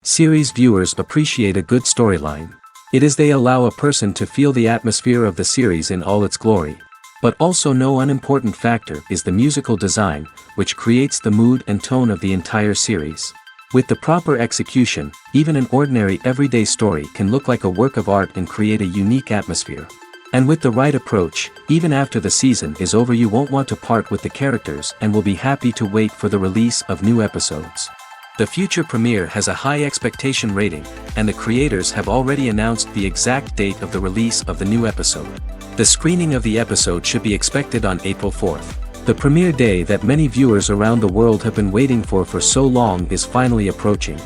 Series viewers appreciate a good storyline. It is they allow a person to feel the atmosphere of the series in all its glory. But also no unimportant factor is the musical design, which creates the mood and tone of the entire series. With the proper execution, even an ordinary everyday story can look like a work of art and create a unique atmosphere. And with the right approach, even after the season is over you won't want to part with the characters and will be happy to wait for the release of new episodes. The future premiere has a high expectation rating, and the creators have already announced the exact date of the release of the new episode. The screening of the episode should be expected on April 4th. The premiere day that many viewers around the world have been waiting for so long is finally approaching.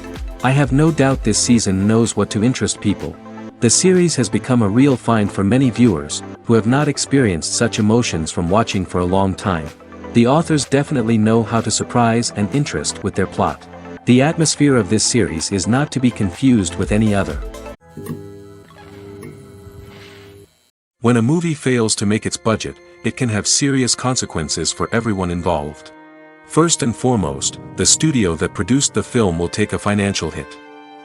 I have no doubt this season knows what to interest people. The series has become a real find for many viewers, who have not experienced such emotions from watching for a long time. The authors definitely know how to surprise and interest with their plot. The atmosphere of this series is not to be confused with any other. When a movie fails to make its budget, it can have serious consequences for everyone involved. First and foremost, the studio that produced the film will take a financial hit.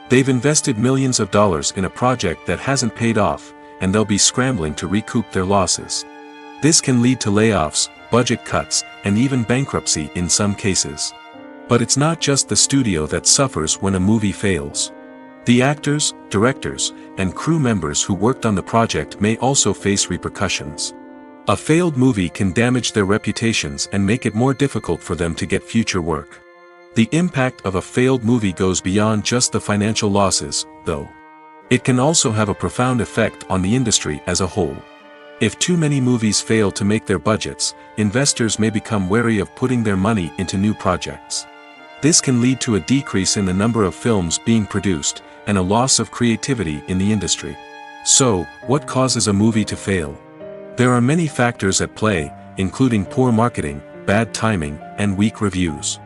They've invested millions of dollars in a project that hasn't paid off, and they'll be scrambling to recoup their losses. This can lead to layoffs, budget cuts, and even bankruptcy in some cases. But it's not just the studio that suffers when a movie fails. The actors, directors, and crew members who worked on the project may also face repercussions. A failed movie can damage their reputations and make it more difficult for them to get future work. The impact of a failed movie goes beyond just the financial losses, though. It can also have a profound effect on the industry as a whole. If too many movies fail to make their budgets, investors may become wary of putting their money into new projects. This can lead to a decrease in the number of films being produced, and a loss of creativity in the industry. So, what causes a movie to fail? There are many factors at play, including poor marketing, bad timing, and weak reviews.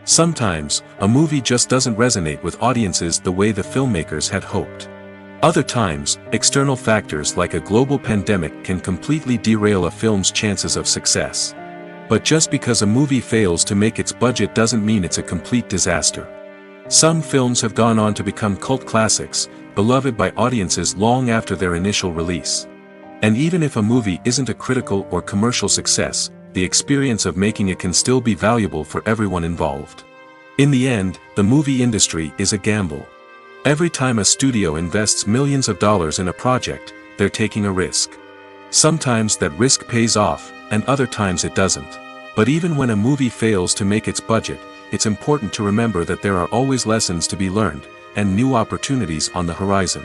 Sometimes, a movie just doesn't resonate with audiences the way the filmmakers had hoped. Other times, external factors like a global pandemic can completely derail a film's chances of success. But just because a movie fails to make its budget doesn't mean it's a complete disaster. Some films have gone on to become cult classics, beloved by audiences long after their initial release. And even if a movie isn't a critical or commercial success, the experience of making it can still be valuable for everyone involved. In the end, the movie industry is a gamble. Every time a studio invests millions of dollars in a project, they're taking a risk. Sometimes that risk pays off, and other times it doesn't. But even when a movie fails to make its budget, it's important to remember that there are always lessons to be learned, and new opportunities on the horizon.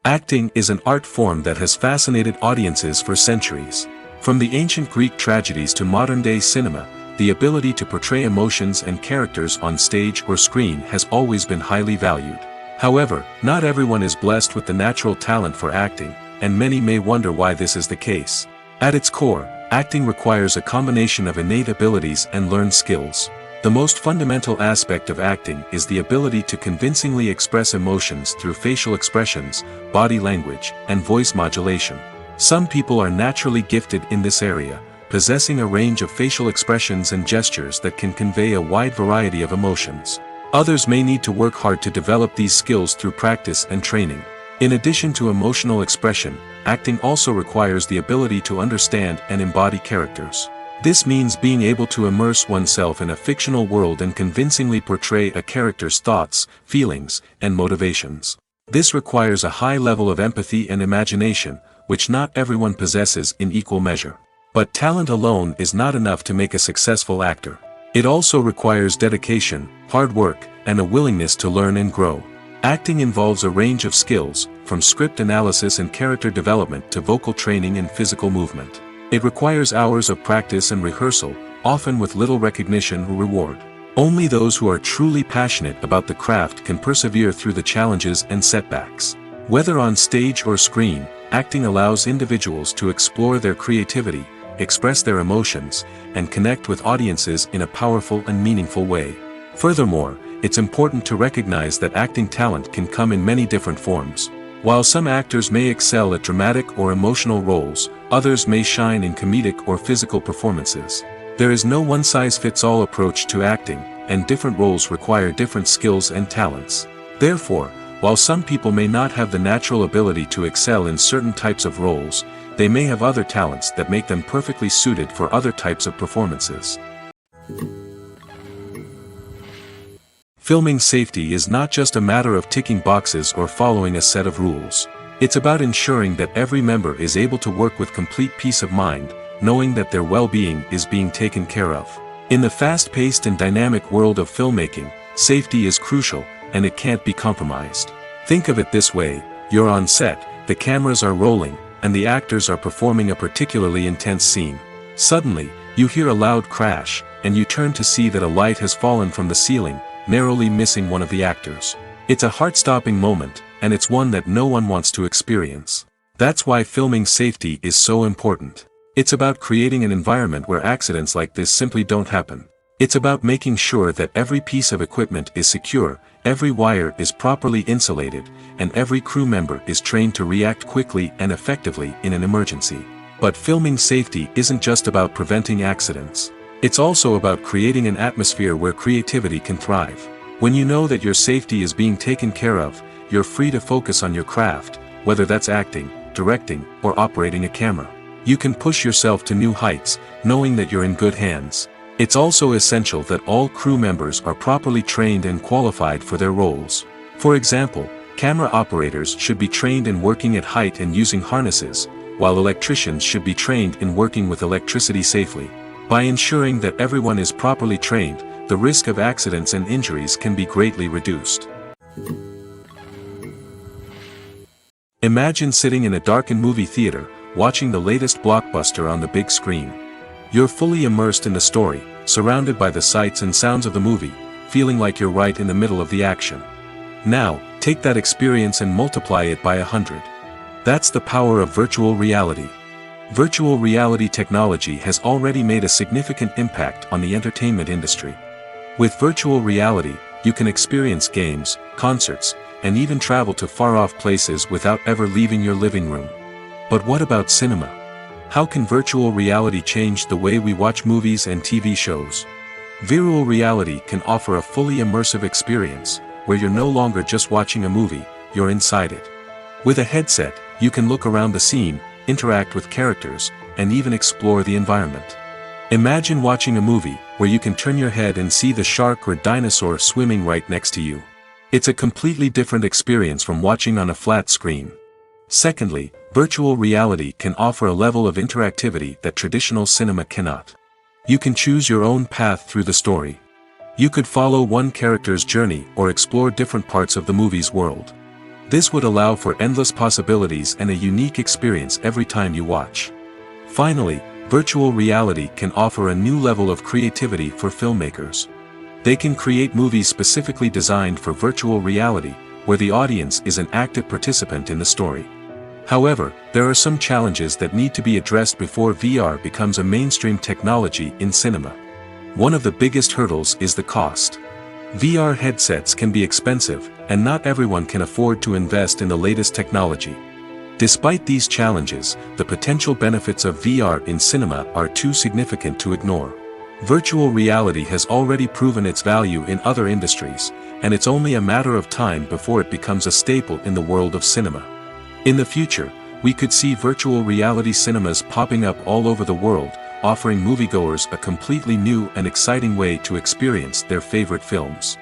Acting is an art form that has fascinated audiences for centuries. From the ancient Greek tragedies to modern-day cinema, the ability to portray emotions and characters on stage or screen has always been highly valued. However, not everyone is blessed with the natural talent for acting, and many may wonder why this is the case. At its core, acting requires a combination of innate abilities and learned skills. The most fundamental aspect of acting is the ability to convincingly express emotions through facial expressions, body language, and voice modulation. Some people are naturally gifted in this area, possessing a range of facial expressions and gestures that can convey a wide variety of emotions. Others may need to work hard to develop these skills through practice and training. In addition to emotional expression, acting also requires the ability to understand and embody characters. This means being able to immerse oneself in a fictional world and convincingly portray a character's thoughts, feelings, and motivations. This requires a high level of empathy and imagination, which not everyone possesses in equal measure. But talent alone is not enough to make a successful actor. It also requires dedication, hard work, and a willingness to learn and grow. Acting involves a range of skills, from script analysis and character development to vocal training and physical movement. It requires hours of practice and rehearsal, often with little recognition or reward. Only those who are truly passionate about the craft can persevere through the challenges and setbacks. Whether on stage or screen, acting allows individuals to explore their creativity, express their emotions, and connect with audiences in a powerful and meaningful way. Furthermore, it's important to recognize that acting talent can come in many different forms. While some actors may excel at dramatic or emotional roles, others may shine in comedic or physical performances. There is no one-size-fits-all approach to acting, and different roles require different skills and talents. Therefore, while some people may not have the natural ability to excel in certain types of roles, they may have other talents that make them perfectly suited for other types of performances. Filming safety is not just a matter of ticking boxes or following a set of rules. It's about ensuring that every member is able to work with complete peace of mind, knowing that their well-being is being taken care of. In the fast-paced and dynamic world of filmmaking, safety is crucial, and it can't be compromised. Think of it this way: you're on set, the cameras are rolling, and the actors are performing a particularly intense scene. Suddenly, you hear a loud crash, and you turn to see that a light has fallen from the ceiling, narrowly missing one of the actors. It's a heart-stopping moment, and it's one that no one wants to experience. That's why filming safety is so important. It's about creating an environment where accidents like this simply don't happen. It's about making sure that every piece of equipment is secure, every wire is properly insulated, and every crew member is trained to react quickly and effectively in an emergency. But filming safety isn't just about preventing accidents. It's also about creating an atmosphere where creativity can thrive. When you know that your safety is being taken care of, you're free to focus on your craft, whether that's acting, directing, or operating a camera. You can push yourself to new heights, knowing that you're in good hands. It's also essential that all crew members are properly trained and qualified for their roles. For example, camera operators should be trained in working at height and using harnesses, while electricians should be trained in working with electricity safely. By ensuring that everyone is properly trained, the risk of accidents and injuries can be greatly reduced. Imagine sitting in a darkened movie theater, watching the latest blockbuster on the big screen. You're fully immersed in the story, surrounded by the sights and sounds of the movie, feeling like you're right in the middle of the action. Now, take that experience and multiply it by 100. That's the power of virtual reality. Virtual reality technology has already made a significant impact on the entertainment industry. With virtual reality, you can experience games, concerts, and even travel to far-off places without ever leaving your living room. But what about cinema? How can virtual reality change the way we watch movies and TV shows? Virtual reality can offer a fully immersive experience, where you're no longer just watching a movie, you're inside it. With a headset, you can look around the scene, interact with characters, and even explore the environment. Imagine watching a movie where you can turn your head and see the shark or dinosaur swimming right next to you. It's a completely different experience from watching on a flat screen. Secondly, virtual reality can offer a level of interactivity that traditional cinema cannot. You can choose your own path through the story. You could follow one character's journey or explore different parts of the movie's world. This would allow for endless possibilities and a unique experience every time you watch. Finally, virtual reality can offer a new level of creativity for filmmakers. They can create movies specifically designed for virtual reality, where the audience is an active participant in the story. However, there are some challenges that need to be addressed before VR becomes a mainstream technology in cinema. One of the biggest hurdles is the cost. VR headsets can be expensive, and not everyone can afford to invest in the latest technology. Despite these challenges, the potential benefits of VR in cinema are too significant to ignore. Virtual reality has already proven its value in other industries, and it's only a matter of time before it becomes a staple in the world of cinema. In the future, we could see virtual reality cinemas popping up all over the world, offering moviegoers a completely new and exciting way to experience their favorite films.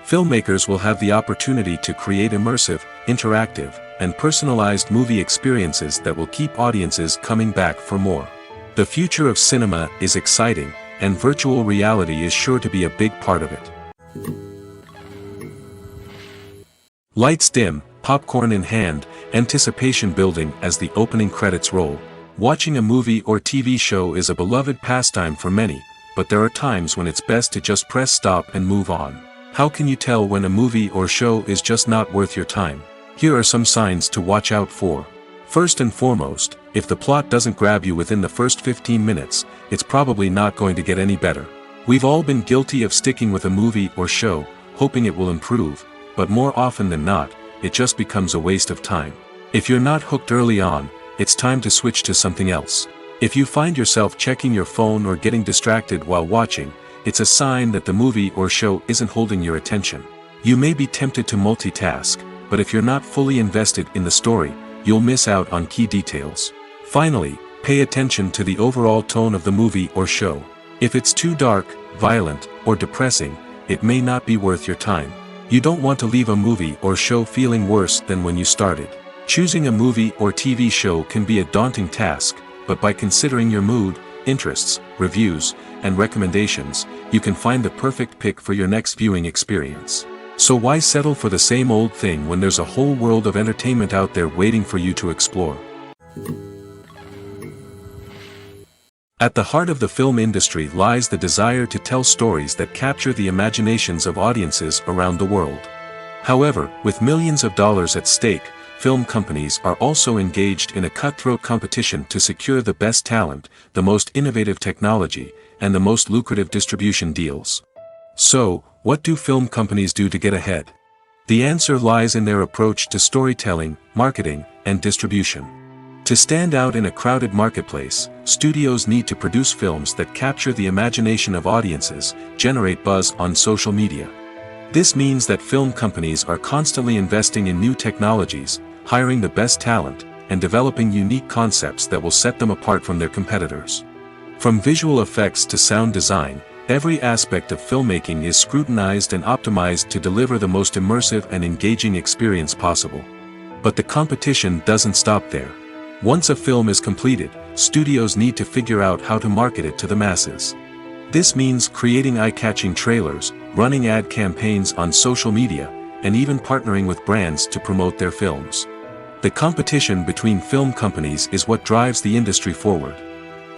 Filmmakers will have the opportunity to create immersive, interactive, and personalized movie experiences that will keep audiences coming back for more. The future of cinema is exciting, and virtual reality is sure to be a big part of it. Lights dim, popcorn in hand, anticipation building as the opening credits roll. Watching a movie or TV show is a beloved pastime for many, but there are times when it's best to just press stop and move on. How can you tell when a movie or show is just not worth your time? Here are some signs to watch out for. First and foremost, if the plot doesn't grab you within the first 15 minutes, it's probably not going to get any better. We've all been guilty of sticking with a movie or show, hoping it will improve, but more often than not, it just becomes a waste of time. If you're not hooked early on, it's time to switch to something else. If you find yourself checking your phone or getting distracted while watching, it's a sign that the movie or show isn't holding your attention. You may be tempted to multitask, but if you're not fully invested in the story, you'll miss out on key details. Finally, pay attention to the overall tone of the movie or show. If it's too dark, violent, or depressing, it may not be worth your time. You don't want to leave a movie or show feeling worse than when you started. Choosing a movie or TV show can be a daunting task, but by considering your mood, interests, reviews, and recommendations, you can find the perfect pick for your next viewing experience. So why settle for the same old thing when there's a whole world of entertainment out there waiting for you to explore? At the heart of the film industry lies the desire to tell stories that capture the imaginations of audiences around the world. However, with millions of dollars at stake, film companies are also engaged in a cutthroat competition to secure the best talent, the most innovative technology, and the most lucrative distribution deals. So, what do film companies do to get ahead? The answer lies in their approach to storytelling, marketing, and distribution. To stand out in a crowded marketplace, studios need to produce films that capture the imagination of audiences, generate buzz on social media. This means that film companies are constantly investing in new technologies, hiring the best talent, and developing unique concepts that will set them apart from their competitors. From visual effects to sound design, every aspect of filmmaking is scrutinized and optimized to deliver the most immersive and engaging experience possible. But the competition doesn't stop there. Once a film is completed, studios need to figure out how to market it to the masses. This means creating eye-catching trailers, running ad campaigns on social media, and even partnering with brands to promote their films. The competition between film companies is what drives the industry forward.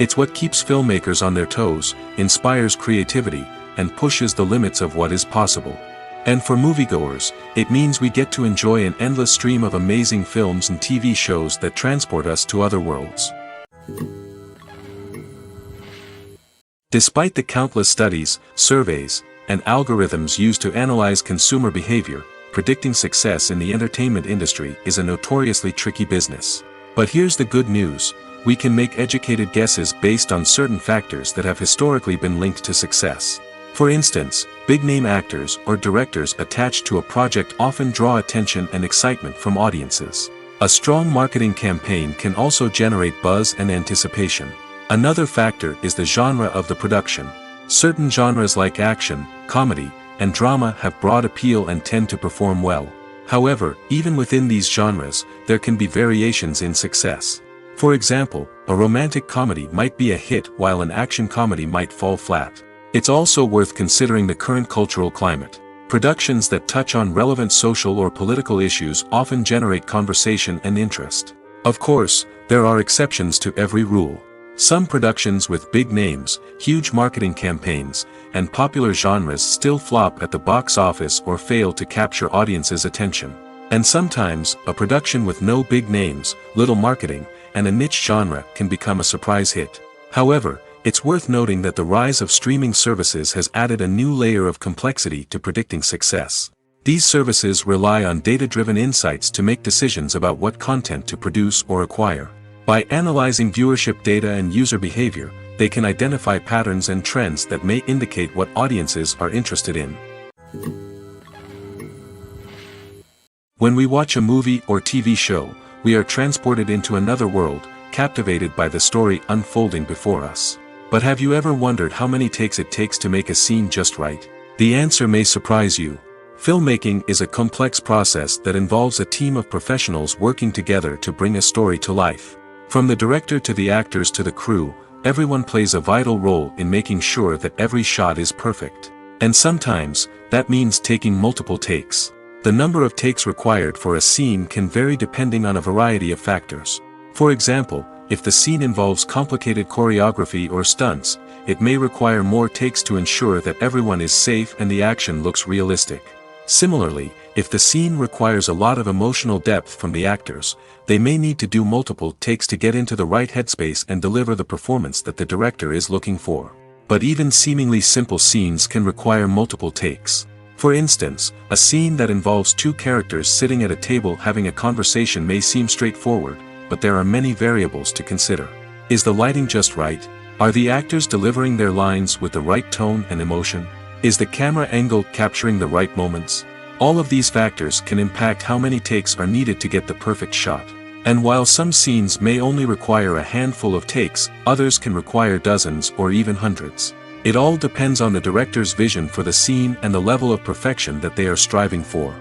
It's what keeps filmmakers on their toes, inspires creativity, and pushes the limits of what is possible. And for moviegoers, it means we get to enjoy an endless stream of amazing films and TV shows that transport us to other worlds. Despite the countless studies, surveys, and algorithms used to analyze consumer behavior, predicting success in the entertainment industry is a notoriously tricky business. But here's the good news: we can make educated guesses based on certain factors that have historically been linked to success. For instance, big-name actors or directors attached to a project often draw attention and excitement from audiences. A strong marketing campaign can also generate buzz and anticipation. Another factor is the genre of the production. Certain genres like action, comedy, and drama have broad appeal and tend to perform well. However, even within these genres, there can be variations in success. For example, a romantic comedy might be a hit while an action comedy might fall flat. It's also worth considering the current cultural climate. Productions that touch on relevant social or political issues often generate conversation and interest. Of course, there are exceptions to every rule. Some productions with big names, huge marketing campaigns, and popular genres still flop at the box office or fail to capture audiences' attention. And sometimes, a production with no big names, little marketing, and a niche genre can become a surprise hit. However, it's worth noting that the rise of streaming services has added a new layer of complexity to predicting success. These services rely on data-driven insights to make decisions about what content to produce or acquire. By analyzing viewership data and user behavior, they can identify patterns and trends that may indicate what audiences are interested in. When we watch a movie or TV show, we are transported into another world, captivated by the story unfolding before us. But have you ever wondered how many takes it takes to make a scene just right? The answer may surprise you. Filmmaking is a complex process that involves a team of professionals working together to bring a story to life. From the director to the actors to the crew, everyone plays a vital role in making sure that every shot is perfect. And sometimes, that means taking multiple takes. The number of takes required for a scene can vary depending on a variety of factors. For example, if the scene involves complicated choreography or stunts, it may require more takes to ensure that everyone is safe and the action looks realistic. Similarly, if the scene requires a lot of emotional depth from the actors, they may need to do multiple takes to get into the right headspace and deliver the performance that the director is looking for. But even seemingly simple scenes can require multiple takes. For instance, a scene that involves two characters sitting at a table having a conversation may seem straightforward, but there are many variables to consider. Is the lighting just right? Are the actors delivering their lines with the right tone and emotion? Is the camera angle capturing the right moments? All of these factors can impact how many takes are needed to get the perfect shot. And while some scenes may only require a handful of takes, others can require dozens or even hundreds. It all depends on the director's vision for the scene and the level of perfection that they are striving for.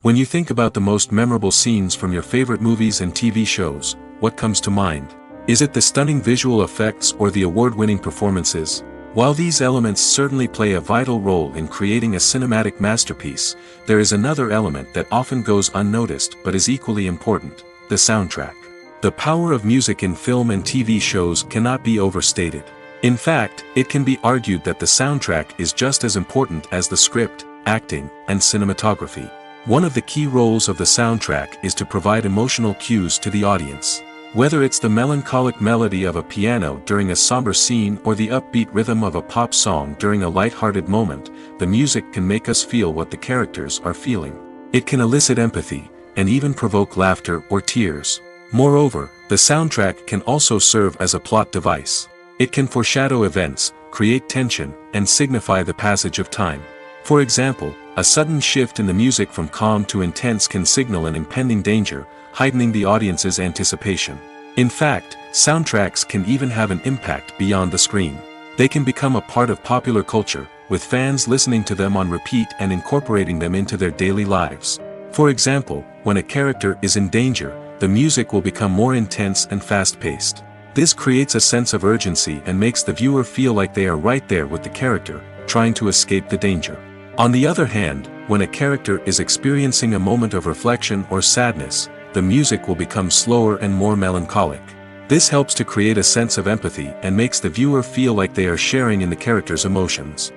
When you think about the most memorable scenes from your favorite movies and TV shows, what comes to mind? Is it the stunning visual effects or the award-winning performances? While these elements certainly play a vital role in creating a cinematic masterpiece, there is another element that often goes unnoticed but is equally important: the soundtrack. The power of music in film and TV shows cannot be overstated. In fact, it can be argued that the soundtrack is just as important as the script, acting, and cinematography. One of the key roles of the soundtrack is to provide emotional cues to the audience. Whether it's the melancholic melody of a piano during a somber scene or the upbeat rhythm of a pop song during a light-hearted moment, the music can make us feel what the characters are feeling. It can elicit empathy, and even provoke laughter or tears. Moreover, the soundtrack can also serve as a plot device. It can foreshadow events, create tension, and signify the passage of time. For example, a sudden shift in the music from calm to intense can signal an impending danger, heightening the audience's anticipation. In fact, soundtracks can even have an impact beyond the screen. They can become a part of popular culture, with fans listening to them on repeat and incorporating them into their daily lives. For example, when a character is in danger, the music will become more intense and fast-paced. This creates a sense of urgency and makes the viewer feel like they are right there with the character, trying to escape the danger. On the other hand, when a character is experiencing a moment of reflection or sadness, the music will become slower and more melancholic. This helps to create a sense of empathy and makes the viewer feel like they are sharing in the character's emotions.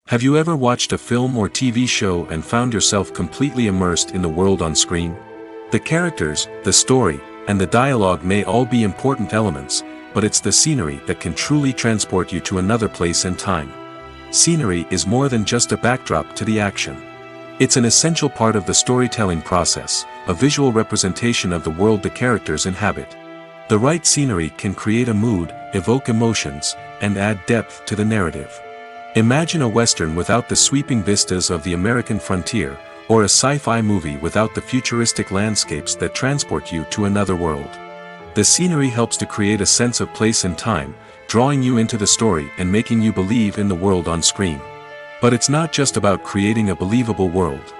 Have you ever watched a film or TV show and found yourself completely immersed in the world on screen? The characters, the story, and the dialogue may all be important elements, but it's the scenery that can truly transport you to another place and time. Scenery is more than just a backdrop to the action. It's an essential part of the storytelling process, a visual representation of the world the characters inhabit. The right scenery can create a mood, evoke emotions, and add depth to the narrative. Imagine a Western without the sweeping vistas of the American frontier, or a sci-fi movie without the futuristic landscapes that transport you to another world. The scenery helps to create a sense of place and time, drawing you into the story and making you believe in the world on screen. But it's not just about creating a believable world.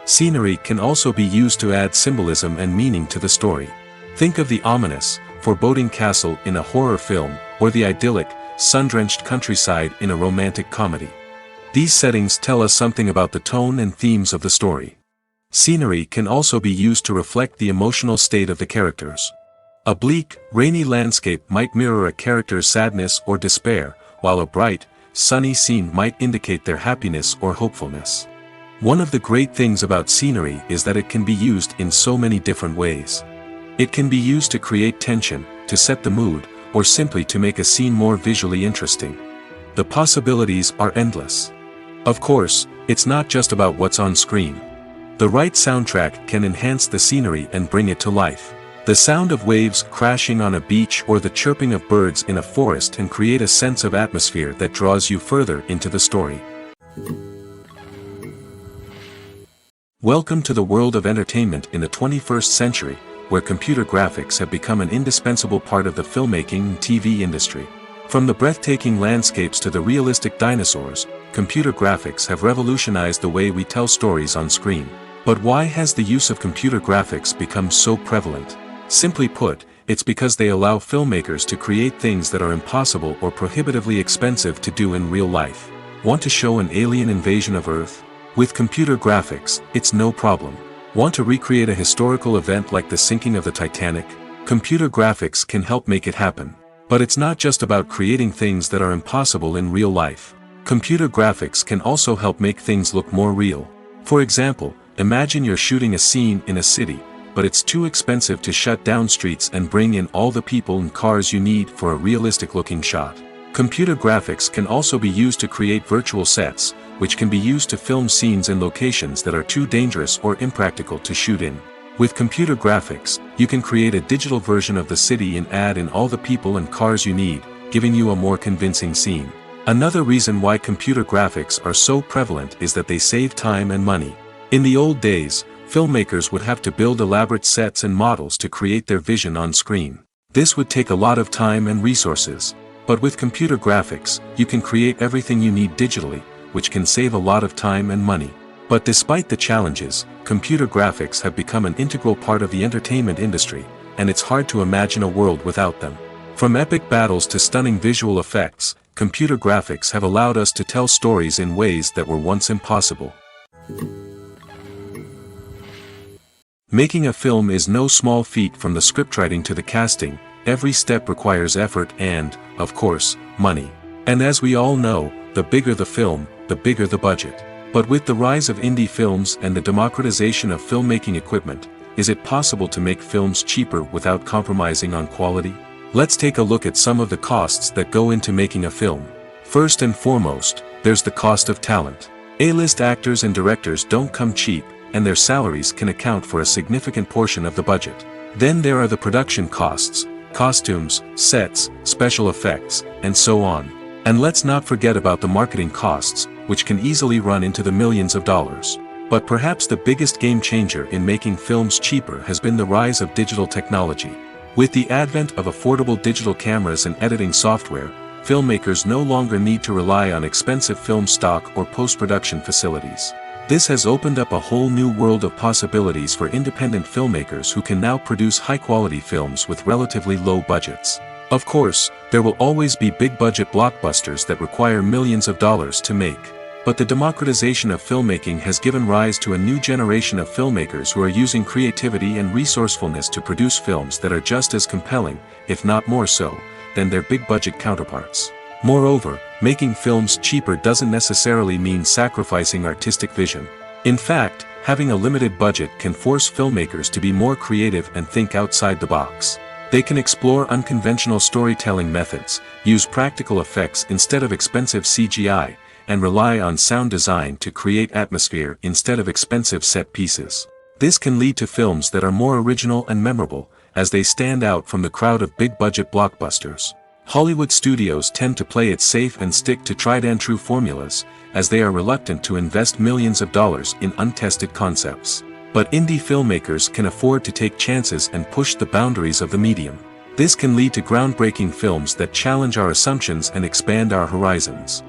Scenery can also be used to add symbolism and meaning to the story. Think of the ominous, foreboding castle in a horror film, or the idyllic, sun-drenched countryside in a romantic comedy. These settings tell us something about the tone and themes of the story. Scenery can also be used to reflect the emotional state of the characters. A bleak, rainy landscape might mirror a character's sadness or despair, while a bright, sunny scene might indicate their happiness or hopefulness. One of the great things about scenery is that it can be used in so many different ways. It can be used to create tension, to set the mood, or simply to make a scene more visually interesting. The possibilities are endless. Of course, it's not just about what's on screen. The right soundtrack can enhance the scenery and bring it to life. The sound of waves crashing on a beach or the chirping of birds in a forest can create a sense of atmosphere that draws you further into the story. Welcome to the world of entertainment in the 21st century, where computer graphics have become an indispensable part of the filmmaking and TV industry. From the breathtaking landscapes to the realistic dinosaurs, computer graphics have revolutionized the way we tell stories on screen. But why has the use of computer graphics become so prevalent? Simply put, it's because they allow filmmakers to create things that are impossible or prohibitively expensive to do in real life. Want to show an alien invasion of Earth? With computer graphics, it's no problem. Want to recreate a historical event like the sinking of the Titanic? Computer graphics can help make it happen. But it's not just about creating things that are impossible in real life. Computer graphics can also help make things look more real. For example, imagine you're shooting a scene in a city, but it's too expensive to shut down streets and bring in all the people and cars you need for a realistic-looking shot. Computer graphics can also be used to create virtual sets, which can be used to film scenes in locations that are too dangerous or impractical to shoot in. With computer graphics, you can create a digital version of the city and add in all the people and cars you need, giving you a more convincing scene. Another reason why computer graphics are so prevalent is that they save time and money. In the old days, filmmakers would have to build elaborate sets and models to create their vision on screen. This would take a lot of time and resources. But with computer graphics, you can create everything you need digitally, which can save a lot of time and money. But despite the challenges, computer graphics have become an integral part of the entertainment industry, and it's hard to imagine a world without them. From epic battles to stunning visual effects, computer graphics have allowed us to tell stories in ways that were once impossible. Making a film is no small feat. From the scriptwriting to the casting, every step requires effort and, of course, money. And as we all know, the bigger the film, the bigger the budget. But with the rise of indie films and the democratization of filmmaking equipment, is it possible to make films cheaper without compromising on quality? Let's take a look at some of the costs that go into making a film. First and foremost, there's the cost of talent. A-list actors and directors don't come cheap, and their salaries can account for a significant portion of the budget. Then there are the production costs, costumes, sets, special effects, and so on. And let's not forget about the marketing costs, which can easily run into the millions of dollars. But perhaps the biggest game changer in making films cheaper has been the rise of digital technology. With the advent of affordable digital cameras and editing software, filmmakers no longer need to rely on expensive film stock or post-production facilities. This has opened up a whole new world of possibilities for independent filmmakers who can now produce high-quality films with relatively low budgets. Of course, there will always be big-budget blockbusters that require millions of dollars to make. But the democratization of filmmaking has given rise to a new generation of filmmakers who are using creativity and resourcefulness to produce films that are just as compelling, if not more so, than their big-budget counterparts. Moreover, making films cheaper doesn't necessarily mean sacrificing artistic vision. In fact, having a limited budget can force filmmakers to be more creative and think outside the box. They can explore unconventional storytelling methods, use practical effects instead of expensive CGI, and rely on sound design to create atmosphere instead of expensive set pieces. This can lead to films that are more original and memorable, as they stand out from the crowd of big-budget blockbusters. Hollywood studios tend to play it safe and stick to tried-and-true formulas, as they are reluctant to invest millions of dollars in untested concepts. But indie filmmakers can afford to take chances and push the boundaries of the medium. This can lead to groundbreaking films that challenge our assumptions and expand our horizons.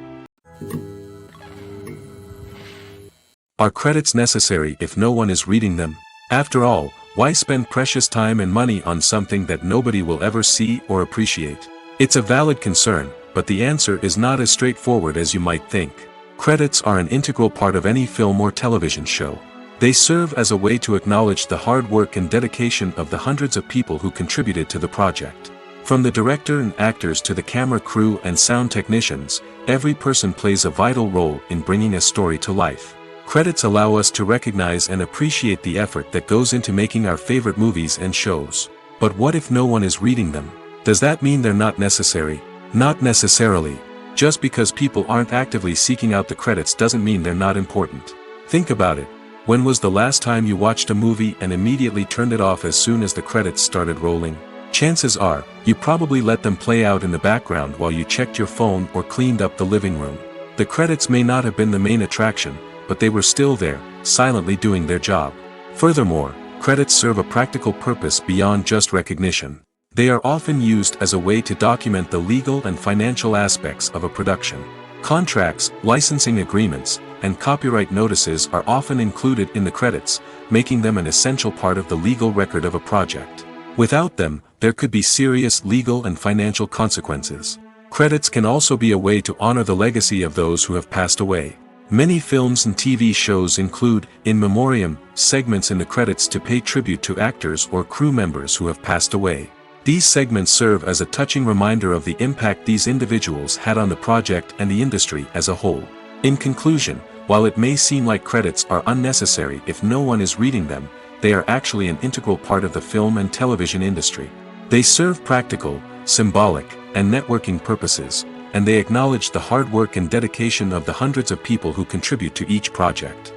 Are credits necessary if no one is reading them? After all, why spend precious time and money on something that nobody will ever see or appreciate? It's a valid concern, but the answer is not as straightforward as you might think. Credits are an integral part of any film or television show. They serve as a way to acknowledge the hard work and dedication of the hundreds of people who contributed to the project. From the director and actors to the camera crew and sound technicians, every person plays a vital role in bringing a story to life. Credits allow us to recognize and appreciate the effort that goes into making our favorite movies and shows. But what if no one is reading them? Does that mean they're not necessary? Not necessarily. Just because people aren't actively seeking out the credits doesn't mean they're not important. Think about it. When was the last time you watched a movie and immediately turned it off as soon as the credits started rolling? Chances are, you probably let them play out in the background while you checked your phone or cleaned up the living room. The credits may not have been the main attraction, but they were still there, silently doing their job. Furthermore, credits serve a practical purpose beyond just recognition. They are often used as a way to document the legal and financial aspects of a production. Contracts, licensing agreements, and copyright notices are often included in the credits, making them an essential part of the legal record of a project. Without them, there could be serious legal and financial consequences. Credits can also be a way to honor the legacy of those who have passed away. Many films and TV shows include, in memoriam, segments in the credits to pay tribute to actors or crew members who have passed away. These segments serve as a touching reminder of the impact these individuals had on the project and the industry as a whole. In conclusion, while it may seem like credits are unnecessary if no one is reading them, they are actually an integral part of the film and television industry. They serve practical, symbolic, and networking purposes, and they acknowledge the hard work and dedication of the hundreds of people who contribute to each project.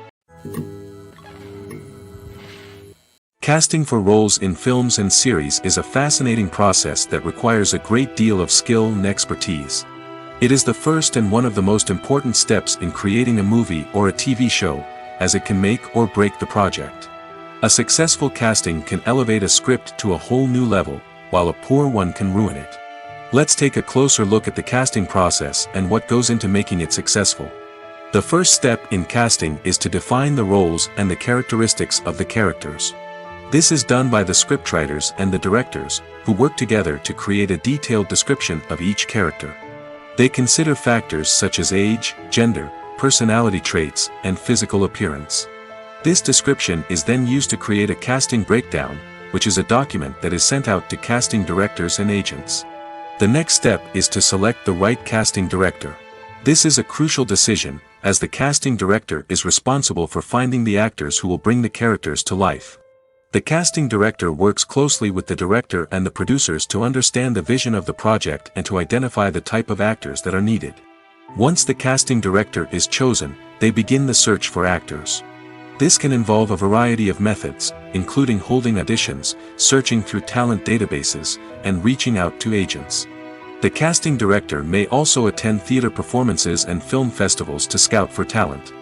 Casting for roles in films and series is a fascinating process that requires a great deal of skill and expertise. It is the first and one of the most important steps in creating a movie or a TV show, as it can make or break the project. A successful casting can elevate a script to a whole new level, while a poor one can ruin it. Let's take a closer look at the casting process and what goes into making it successful. The first step in casting is to define the roles and the characteristics of the characters. This is done by the scriptwriters and the directors, who work together to create a detailed description of each character. They consider factors such as age, gender, personality traits, and physical appearance. This description is then used to create a casting breakdown, which is a document that is sent out to casting directors and agents. The next step is to select the right casting director. This is a crucial decision, as the casting director is responsible for finding the actors who will bring the characters to life. The casting director works closely with the director and the producers to understand the vision of the project and to identify the type of actors that are needed. Once the casting director is chosen, they begin the search for actors. This can involve a variety of methods, including holding auditions, searching through talent databases, and reaching out to agents. The casting director may also attend theater performances and film festivals to scout for talent.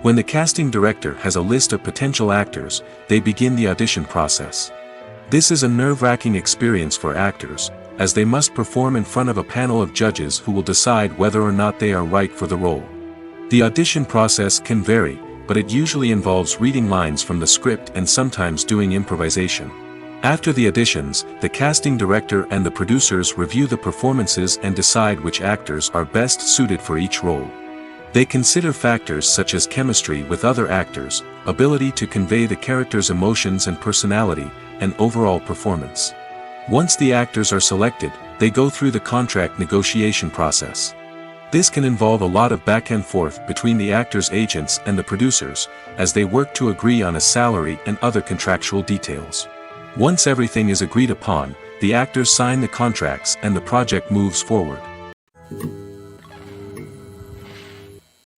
When the casting director has a list of potential actors, they begin the audition process. This is a nerve-wracking experience for actors, as they must perform in front of a panel of judges who will decide whether or not they are right for the role. The audition process can vary, but it usually involves reading lines from the script and sometimes doing improvisation. After the auditions, the casting director and the producers review the performances and decide which actors are best suited for each role. They consider factors such as chemistry with other actors, ability to convey the character's emotions and personality, and overall performance. Once the actors are selected, they go through the contract negotiation process. This can involve a lot of back and forth between the actors' agents and the producers, as they work to agree on a salary and other contractual details. Once everything is agreed upon, the actors sign the contracts and the project moves forward.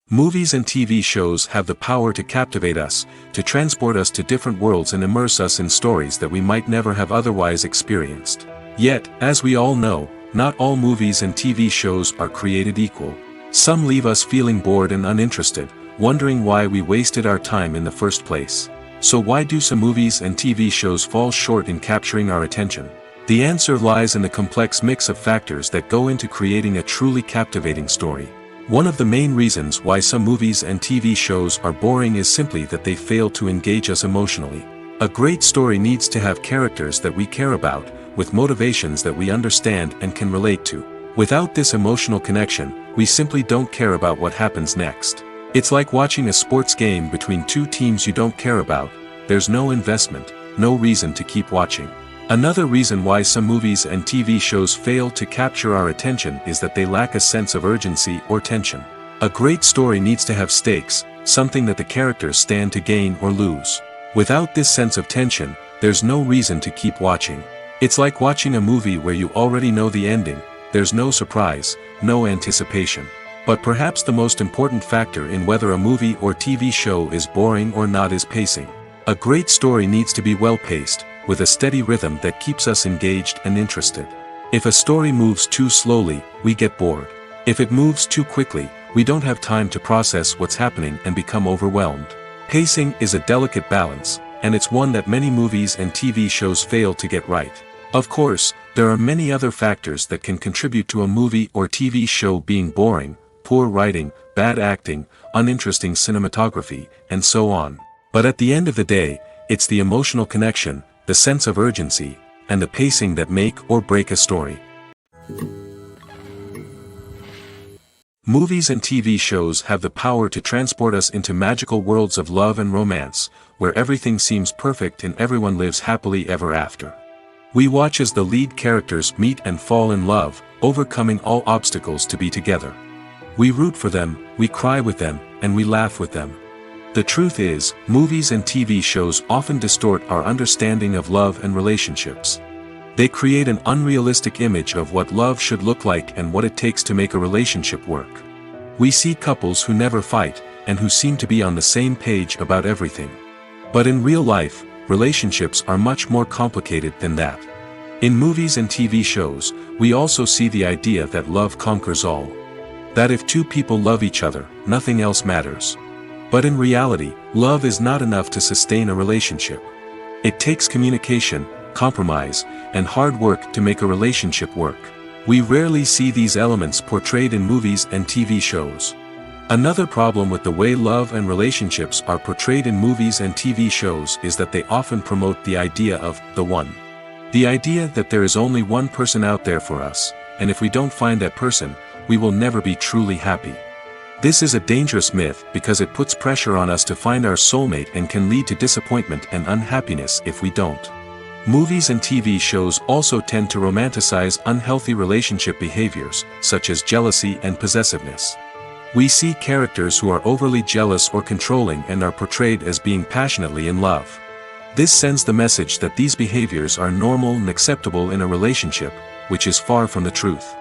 Movies and TV shows have the power to captivate us, to transport us to different worlds and immerse us in stories that we might never have otherwise experienced. Yet, as we all know, not all movies and TV shows are created equal. Some leave us feeling bored and uninterested, wondering why we wasted our time in the first place. So why do some movies and TV shows fall short in capturing our attention? The answer lies in the complex mix of factors that go into creating a truly captivating story. One of the main reasons why some movies and TV shows are boring is simply that they fail to engage us emotionally. A great story needs to have characters that we care about, with motivations that we understand and can relate to. Without this emotional connection, we simply don't care about what happens next. It's like watching a sports game between two teams you don't care about. There's no investment, no reason to keep watching. Another reason why some movies and TV shows fail to capture our attention is that they lack a sense of urgency or tension. A great story needs to have stakes, something that the characters stand to gain or lose. Without this sense of tension, there's no reason to keep watching. It's like watching a movie where you already know the ending, there's no surprise, no anticipation. But perhaps the most important factor in whether a movie or TV show is boring or not is pacing. A great story needs to be well-paced, with a steady rhythm that keeps us engaged and interested. If a story moves too slowly, we get bored. If it moves too quickly, we don't have time to process what's happening and become overwhelmed. Pacing is a delicate balance, and it's one that many movies and TV shows fail to get right. Of course, there are many other factors that can contribute to a movie or TV show being boring: poor writing, bad acting, uninteresting cinematography, and so on. But at the end of the day, it's the emotional connection, the sense of urgency, and the pacing that make or break a story. Movies and TV shows have the power to transport us into magical worlds of love and romance, where everything seems perfect and everyone lives happily ever after. We watch as the lead characters meet and fall in love, overcoming all obstacles to be together. We root for them, we cry with them, and we laugh with them. The truth is, movies and TV shows often distort our understanding of love and relationships. They create an unrealistic image of what love should look like and what it takes to make a relationship work. We see couples who never fight, and who seem to be on the same page about everything. But in real life, relationships are much more complicated than that. In movies and TV shows, we also see the idea that love conquers all. That if two people love each other, nothing else matters. But in reality, love is not enough to sustain a relationship. It takes communication, compromise, and hard work to make a relationship work. We rarely see these elements portrayed in movies and TV shows. Another problem with the way love and relationships are portrayed in movies and TV shows is that they often promote the idea of the one. The idea that there is only one person out there for us, and if we don't find that person, we will never be truly happy. This is a dangerous myth because it puts pressure on us to find our soulmate and can lead to disappointment and unhappiness if we don't. Movies and TV shows also tend to romanticize unhealthy relationship behaviors, such as jealousy and possessiveness. We see characters who are overly jealous or controlling and are portrayed as being passionately in love. This sends the message that these behaviors are normal and acceptable in a relationship, which is far from the truth.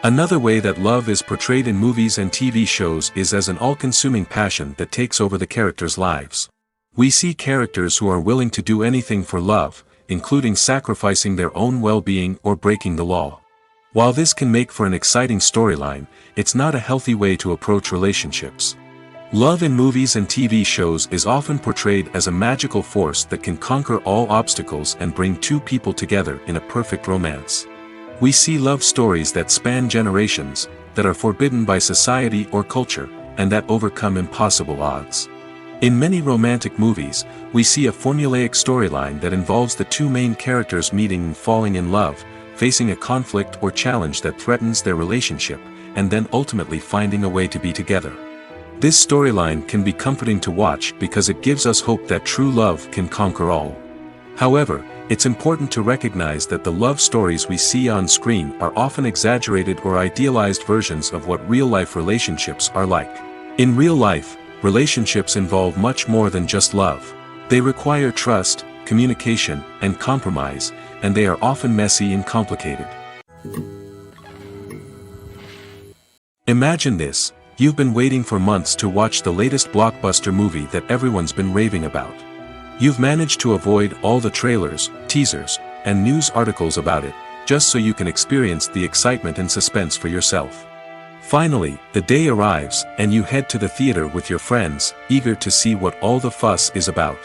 Another way that love is portrayed in movies and TV shows is as an all-consuming passion that takes over the characters' lives. We see characters who are willing to do anything for love, including sacrificing their own well-being or breaking the law. While this can make for an exciting storyline, it's not a healthy way to approach relationships. Love in movies and TV shows is often portrayed as a magical force that can conquer all obstacles and bring two people together in a perfect romance. We see love stories that span generations, that are forbidden by society or culture, and that overcome impossible odds. In many romantic movies, we see a formulaic storyline that involves the two main characters meeting and falling in love, facing a conflict or challenge that threatens their relationship, and then ultimately finding a way to be together. This storyline can be comforting to watch because it gives us hope that true love can conquer all. However, it's important to recognize that the love stories we see on screen are often exaggerated or idealized versions of what real-life relationships are like. In real life, relationships involve much more than just love. They require trust, communication, and compromise, and they are often messy and complicated. Imagine this. You've been waiting for months to watch the latest blockbuster movie that everyone's been raving about. You've managed to avoid all the trailers, teasers, and news articles about it, just so you can experience the excitement and suspense for yourself. Finally, the day arrives, and you head to the theater with your friends, eager to see what all the fuss is about.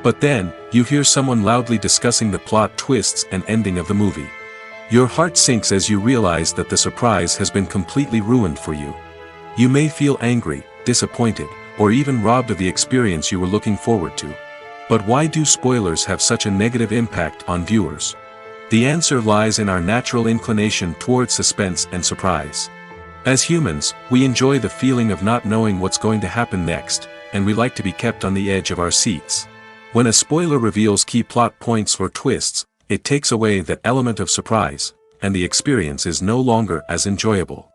But then, you hear someone loudly discussing the plot twists and ending of the movie. Your heart sinks as you realize that the surprise has been completely ruined for you. You may feel angry, disappointed, or even robbed of the experience you were looking forward to. But why do spoilers have such a negative impact on viewers? The answer lies in our natural inclination toward suspense and surprise. As humans, we enjoy the feeling of not knowing what's going to happen next, and we like to be kept on the edge of our seats. When a spoiler reveals key plot points or twists, it takes away that element of surprise, and the experience is no longer as enjoyable.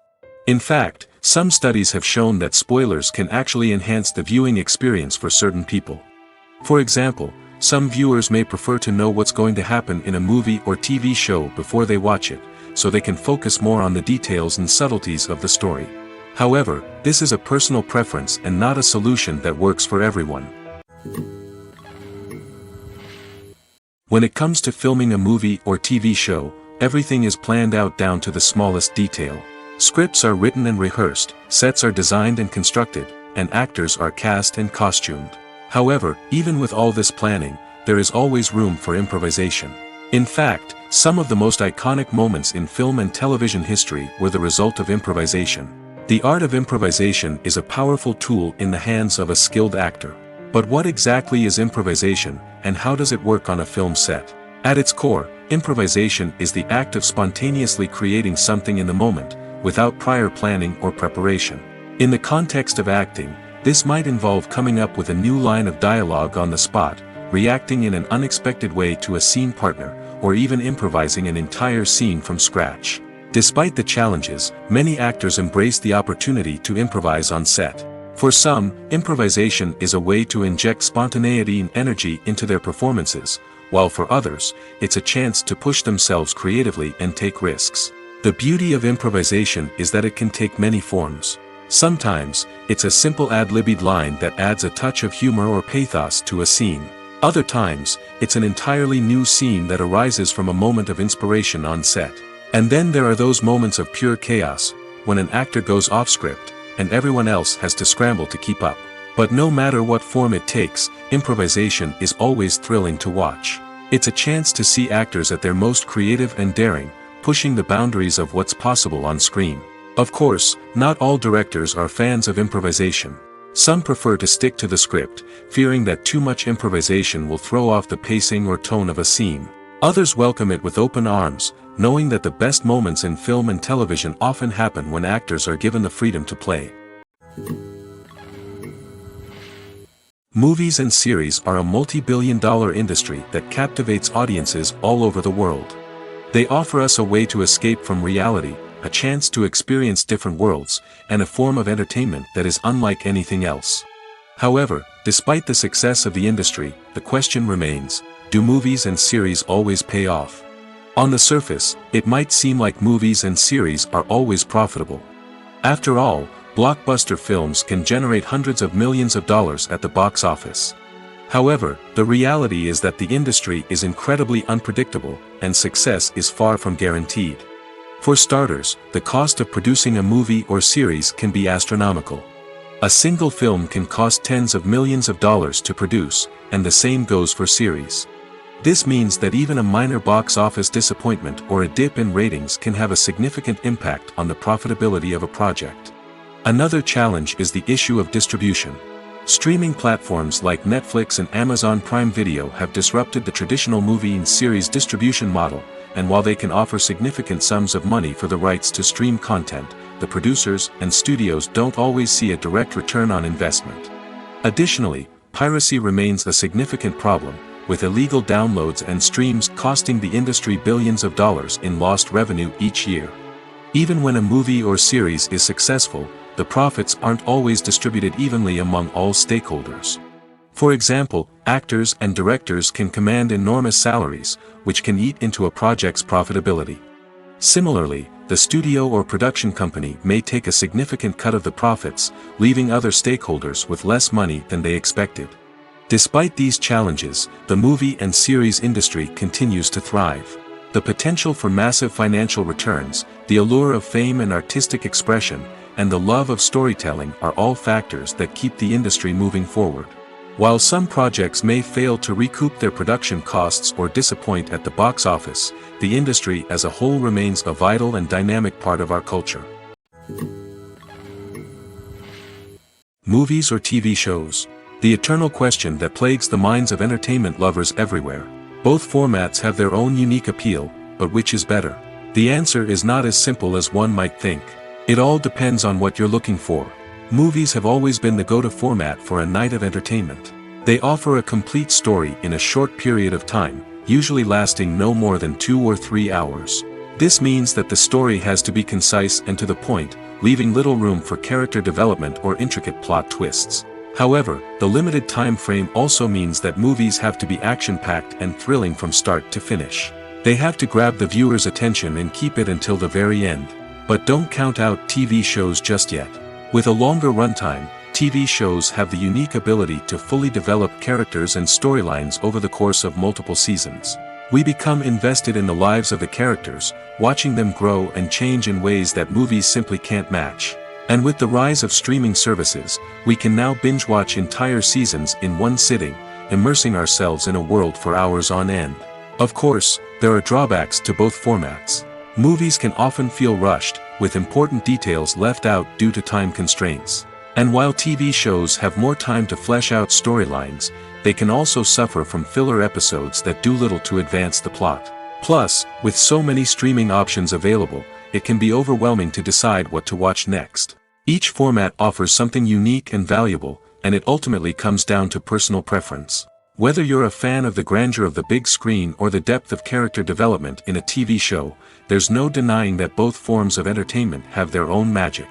In fact, some studies have shown that spoilers can actually enhance the viewing experience for certain people. For example, some viewers may prefer to know what's going to happen in a movie or TV show before they watch it, so they can focus more on the details and subtleties of the story. However, this is a personal preference and not a solution that works for everyone. When it comes to filming a movie or TV show, everything is planned out down to the smallest detail. Scripts are written and rehearsed, sets are designed and constructed, and actors are cast and costumed. However, even with all this planning, there is always room for improvisation. In fact, some of the most iconic moments in film and television history were the result of improvisation. The art of improvisation is a powerful tool in the hands of a skilled actor. But what exactly is improvisation, and how does it work on a film set? At its core, improvisation is the act of spontaneously creating something in the moment, without prior planning or preparation. In the context of acting, this might involve coming up with a new line of dialogue on the spot, reacting in an unexpected way to a scene partner, or even improvising an entire scene from scratch. Despite the challenges, many actors embrace the opportunity to improvise on set. For some, improvisation is a way to inject spontaneity and energy into their performances, while for others, it's a chance to push themselves creatively and take risks. The beauty of improvisation is that it can take many forms. Sometimes, it's a simple ad-libbed line that adds a touch of humor or pathos to a scene. Other times, it's an entirely new scene that arises from a moment of inspiration on set. And then there are those moments of pure chaos, when an actor goes off script, and everyone else has to scramble to keep up. But no matter what form it takes, improvisation is always thrilling to watch. It's a chance to see actors at their most creative and daring, pushing the boundaries of what's possible on screen. Of course, not all directors are fans of improvisation. Some prefer to stick to the script, fearing that too much improvisation will throw off the pacing or tone of a scene. Others welcome it with open arms, knowing that the best moments in film and television often happen when actors are given the freedom to play. Movies and series are a multi-billion-dollar industry that captivates audiences all over the world. They offer us a way to escape from reality, a chance to experience different worlds, and a form of entertainment that is unlike anything else. However, despite the success of the industry, the question remains, do movies and series always pay off? On the surface, it might seem like movies and series are always profitable. After all, blockbuster films can generate hundreds of millions of dollars at the box office. However, the reality is that the industry is incredibly unpredictable, and success is far from guaranteed. For starters, the cost of producing a movie or series can be astronomical. A single film can cost tens of millions of dollars to produce, and the same goes for series. This means that even a minor box office disappointment or a dip in ratings can have a significant impact on the profitability of a project. Another challenge is the issue of distribution. Streaming platforms like Netflix and Amazon Prime Video have disrupted the traditional movie and series distribution model, and while they can offer significant sums of money for the rights to stream content, the producers and studios don't always see a direct return on investment. Additionally, piracy remains a significant problem, with illegal downloads and streams costing the industry billions of dollars in lost revenue each year. Even when a movie or series is successful, the profits aren't always distributed evenly among all stakeholders. For example, actors and directors can command enormous salaries, which can eat into a project's profitability. Similarly, the studio or production company may take a significant cut of the profits, leaving other stakeholders with less money than they expected. Despite these challenges, the movie and series industry continues to thrive. The potential for massive financial returns, the allure of fame and artistic expression, and the love of storytelling are all factors that keep the industry moving forward. While some projects may fail to recoup their production costs or disappoint at the box office, the industry as a whole remains a vital and dynamic part of our culture. Movies or TV shows? The eternal question that plagues the minds of entertainment lovers everywhere. Both formats have their own unique appeal, but which is better? The answer is not as simple as one might think. It all depends on what you're looking for. Movies have always been the go-to format for a night of entertainment. They offer a complete story in a short period of time, usually lasting no more than 2 or 3 hours. This means that the story has to be concise and to the point, leaving little room for character development or intricate plot twists. However, the limited time frame also means that movies have to be action-packed and thrilling from start to finish. They have to grab the viewer's attention and keep it until the very end. But don't count out TV shows just yet. With a longer runtime, TV shows have the unique ability to fully develop characters and storylines over the course of multiple seasons. We become invested in the lives of the characters, watching them grow and change in ways that movies simply can't match. And with the rise of streaming services, we can now binge-watch entire seasons in one sitting, immersing ourselves in a world for hours on end. Of course, there are drawbacks to both formats. Movies can often feel rushed, with important details left out due to time constraints. And while TV shows have more time to flesh out storylines, they can also suffer from filler episodes that do little to advance the plot. Plus, with so many streaming options available, it can be overwhelming to decide what to watch next. Each format offers something unique and valuable, and it ultimately comes down to personal preference. Whether you're a fan of the grandeur of the big screen or the depth of character development in a TV show, there's no denying that both forms of entertainment have their own magic.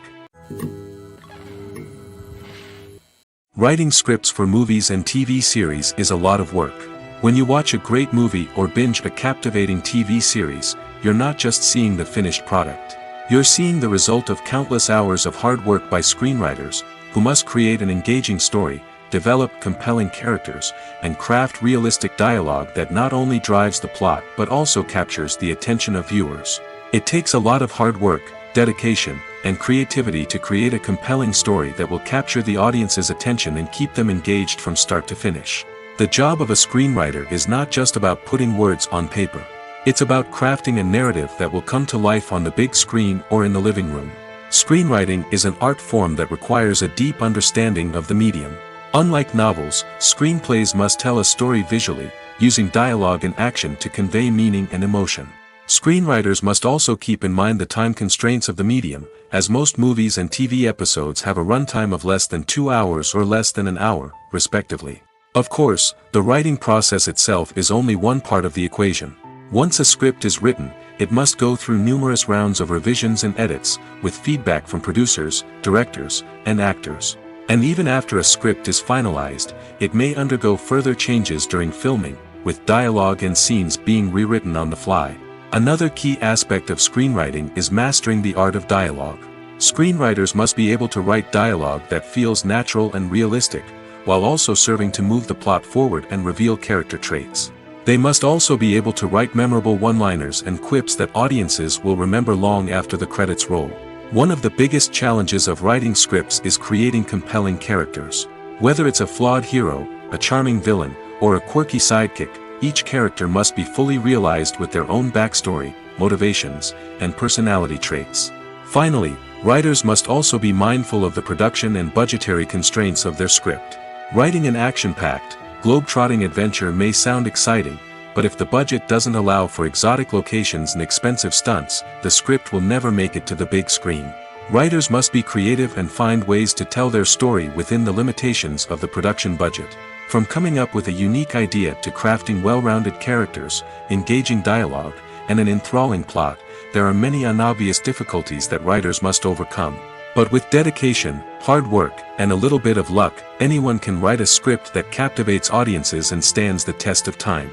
Writing scripts for movies and TV series is a lot of work. When you watch a great movie or binge a captivating TV series, you're not just seeing the finished product. You're seeing the result of countless hours of hard work by screenwriters, who must create an engaging story, develop compelling characters, and craft realistic dialogue that not only drives the plot but also captures the attention of viewers. It takes a lot of hard work, dedication, and creativity to create a compelling story that will capture the audience's attention and keep them engaged from start to finish. The job of a screenwriter is not just about putting words on paper. It's about crafting a narrative that will come to life on the big screen or in the living room. Screenwriting is an art form that requires a deep understanding of the medium. Unlike novels, screenplays must tell a story visually, using dialogue and action to convey meaning and emotion. Screenwriters must also keep in mind the time constraints of the medium, as most movies and TV episodes have a runtime of less than 2 hours or less than an hour, respectively. Of course, the writing process itself is only one part of the equation. Once a script is written, it must go through numerous rounds of revisions and edits, with feedback from producers, directors, and actors. And even after a script is finalized, it may undergo further changes during filming, with dialogue and scenes being rewritten on the fly. Another key aspect of screenwriting is mastering the art of dialogue. Screenwriters must be able to write dialogue that feels natural and realistic, while also serving to move the plot forward and reveal character traits. They must also be able to write memorable one-liners and quips that audiences will remember long after the credits roll. One of the biggest challenges of writing scripts is creating compelling characters. Whether it's a flawed hero, a charming villain, or a quirky sidekick, each character must be fully realized with their own backstory, motivations, and personality traits. Finally, writers must also be mindful of the production and budgetary constraints of their script. Writing an action-packed, globe-trotting adventure may sound exciting, but if the budget doesn't allow for exotic locations and expensive stunts, the script will never make it to the big screen. Writers must be creative and find ways to tell their story within the limitations of the production budget. From coming up with a unique idea to crafting well-rounded characters, engaging dialogue, and an enthralling plot, there are many unobvious difficulties that writers must overcome. But with dedication, hard work, and a little bit of luck, anyone can write a script that captivates audiences and stands the test of time.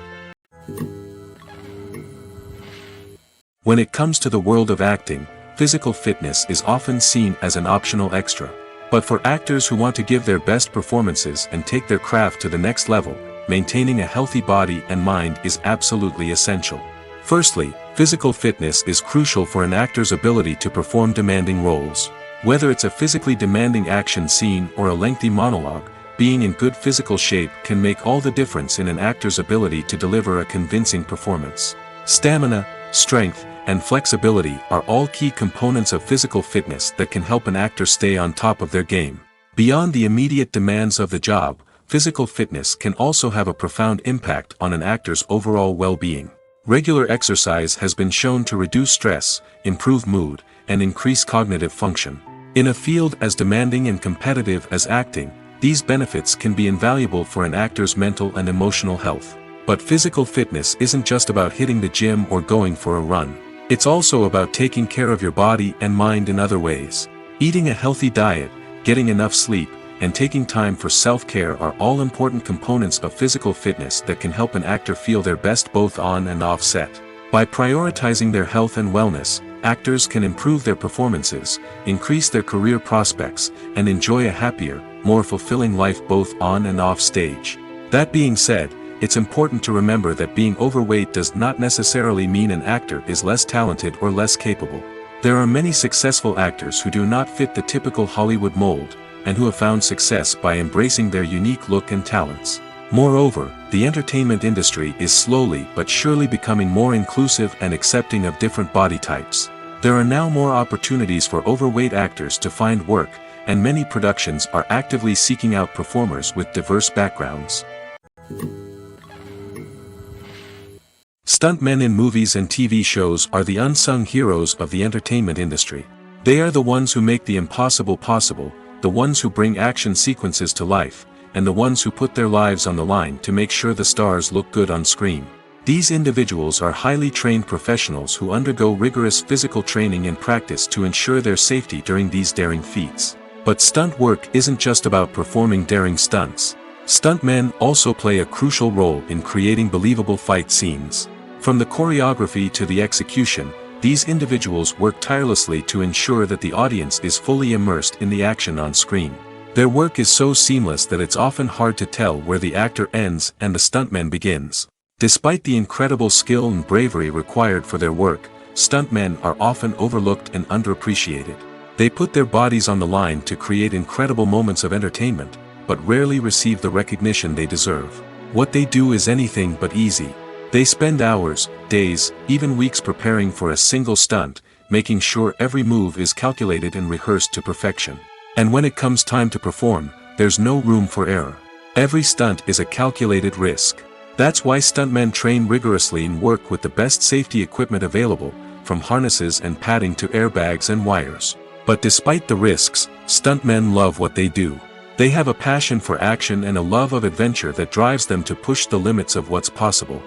When it comes to the world of acting, physical fitness is often seen as an optional extra. But for actors who want to give their best performances and take their craft to the next level, maintaining a healthy body and mind is absolutely essential. Firstly, physical fitness is crucial for an actor's ability to perform demanding roles. Whether it's a physically demanding action scene or a lengthy monologue, being in good physical shape can make all the difference in an actor's ability to deliver a convincing performance. Stamina, strength, and flexibility are all key components of physical fitness that can help an actor stay on top of their game. Beyond the immediate demands of the job, physical fitness can also have a profound impact on an actor's overall well-being. Regular exercise has been shown to reduce stress, improve mood, and increase cognitive function. In a field as demanding and competitive as acting, these benefits can be invaluable for an actor's mental and emotional health. But physical fitness isn't just about hitting the gym or going for a run. It's also about taking care of your body and mind in other ways. Eating a healthy diet, getting enough sleep, and taking time for self-care are all important components of physical fitness that can help an actor feel their best both on and off set. By prioritizing their health and wellness, actors can improve their performances, increase their career prospects, and enjoy a happier, more fulfilling life both on and off stage. That being said, it's important to remember that being overweight does not necessarily mean an actor is less talented or less capable. There are many successful actors who do not fit the typical Hollywood mold, and who have found success by embracing their unique look and talents. Moreover, the entertainment industry is slowly but surely becoming more inclusive and accepting of different body types. There are now more opportunities for overweight actors to find work, and many productions are actively seeking out performers with diverse backgrounds. Stuntmen in movies and TV shows are the unsung heroes of the entertainment industry. They are the ones who make the impossible possible, the ones who bring action sequences to life, and the ones who put their lives on the line to make sure the stars look good on screen. These individuals are highly trained professionals who undergo rigorous physical training and practice to ensure their safety during these daring feats. But stunt work isn't just about performing daring stunts. Stuntmen also play a crucial role in creating believable fight scenes. From the choreography to the execution, these individuals work tirelessly to ensure that the audience is fully immersed in the action on screen. Their work is so seamless that it's often hard to tell where the actor ends and the stuntman begins. Despite the incredible skill and bravery required for their work, stuntmen are often overlooked and underappreciated. They put their bodies on the line to create incredible moments of entertainment, but rarely receive the recognition they deserve. What they do is anything but easy. They spend hours, days, even weeks preparing for a single stunt, making sure every move is calculated and rehearsed to perfection. And when it comes time to perform, there's no room for error. Every stunt is a calculated risk. That's why stuntmen train rigorously and work with the best safety equipment available, from harnesses and padding to airbags and wires. But despite the risks, stuntmen love what they do. They have a passion for action and a love of adventure that drives them to push the limits of what's possible.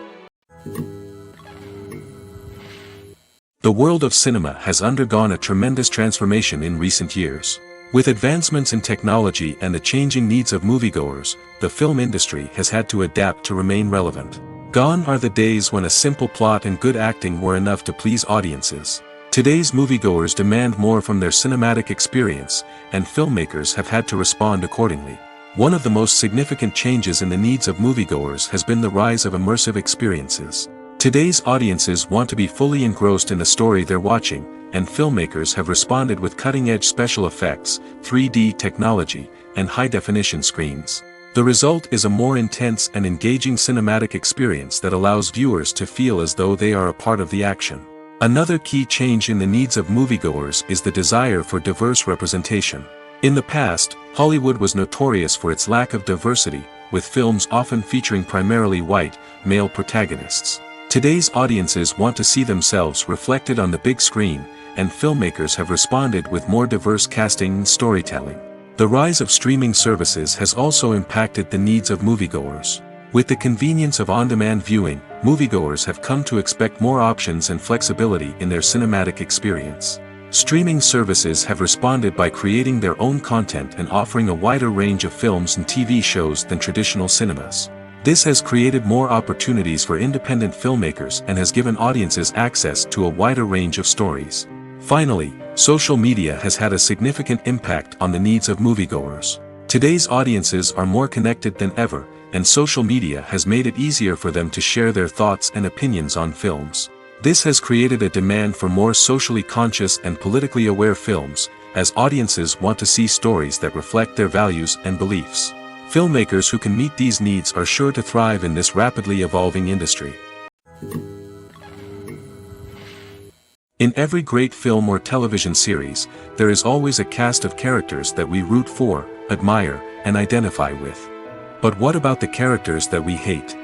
The world of cinema has undergone a tremendous transformation in recent years. With advancements in technology and the changing needs of moviegoers, the film industry has had to adapt to remain relevant. Gone are the days when a simple plot and good acting were enough to please audiences. Today's moviegoers demand more from their cinematic experience, and filmmakers have had to respond accordingly. One of the most significant changes in the needs of moviegoers has been the rise of immersive experiences. Today's audiences want to be fully engrossed in the story they're watching, and filmmakers have responded with cutting-edge special effects, 3D technology, and high-definition screens. The result is a more intense and engaging cinematic experience that allows viewers to feel as though they are a part of the action. Another key change in the needs of moviegoers is the desire for diverse representation. In the past, Hollywood was notorious for its lack of diversity, with films often featuring primarily white, male protagonists. Today's audiences want to see themselves reflected on the big screen, and filmmakers have responded with more diverse casting and storytelling. The rise of streaming services has also impacted the needs of moviegoers. With the convenience of on-demand viewing, moviegoers have come to expect more options and flexibility in their cinematic experience. Streaming services have responded by creating their own content and offering a wider range of films and TV shows than traditional cinemas. This has created more opportunities for independent filmmakers and has given audiences access to a wider range of stories. Finally, social media has had a significant impact on the needs of moviegoers. Today's audiences are more connected than ever, and social media has made it easier for them to share their thoughts and opinions on films. This has created a demand for more socially conscious and politically aware films, as audiences want to see stories that reflect their values and beliefs. Filmmakers who can meet these needs are sure to thrive in this rapidly evolving industry. In every great film or television series, there is always a cast of characters that we root for, admire, and identify with. But what about the characters that we hate?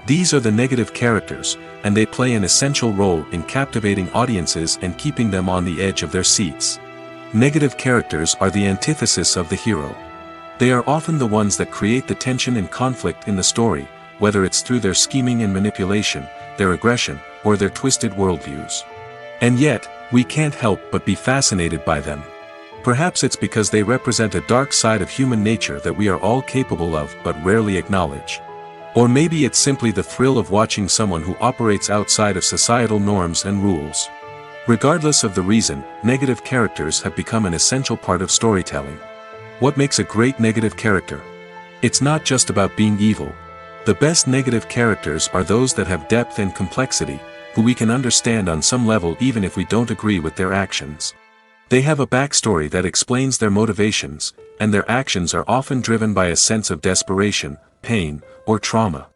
These are the negative characters, and they play an essential role in captivating audiences and keeping them on the edge of their seats. Negative characters are the antithesis of the hero. They are often the ones that create the tension and conflict in the story, whether it's through their scheming and manipulation, their aggression, or their twisted worldviews. And yet, we can't help but be fascinated by them. Perhaps it's because they represent a dark side of human nature that we are all capable of but rarely acknowledge. Or maybe it's simply the thrill of watching someone who operates outside of societal norms and rules. Regardless of the reason, negative characters have become an essential part of storytelling. What makes a great negative character? It's not just about being evil. The best negative characters are those that have depth and complexity, who we can understand on some level even if we don't agree with their actions. They have a backstory that explains their motivations, and their actions are often driven by a sense of desperation, pain, or trauma.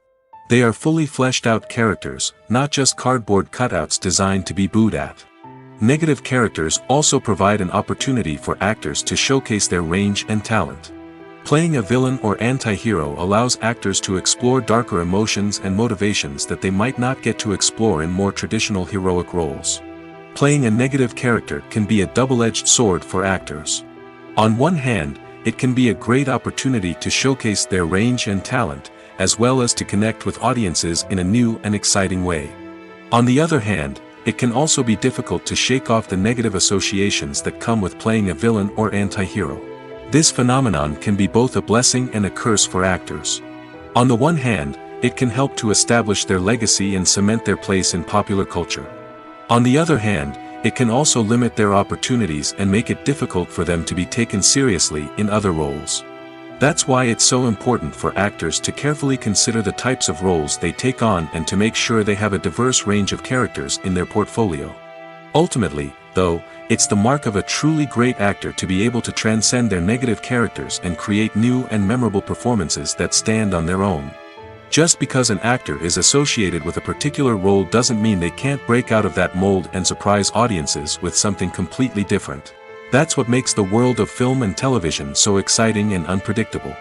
They are fully fleshed out characters, not just cardboard cutouts designed to be booed at. Negative characters also provide an opportunity for actors to showcase their range and talent. Playing a villain or anti-hero allows actors to explore darker emotions and motivations that they might not get to explore in more traditional heroic roles. Playing a negative character can be a double-edged sword for actors. On one hand, it can be a great opportunity to showcase their range and talent, as well as to connect with audiences in a new and exciting way. On the other hand, it can also be difficult to shake off the negative associations that come with playing a villain or anti-hero. This phenomenon can be both a blessing and a curse for actors. On the one hand, it can help to establish their legacy and cement their place in popular culture. On the other hand, it can also limit their opportunities and make it difficult for them to be taken seriously in other roles. That's why it's so important for actors to carefully consider the types of roles they take on and to make sure they have a diverse range of characters in their portfolio. Ultimately, though, it's the mark of a truly great actor to be able to transcend their negative characters and create new and memorable performances that stand on their own. Just because an actor is associated with a particular role doesn't mean they can't break out of that mold and surprise audiences with something completely different. That's what makes the world of film and television so exciting and unpredictable.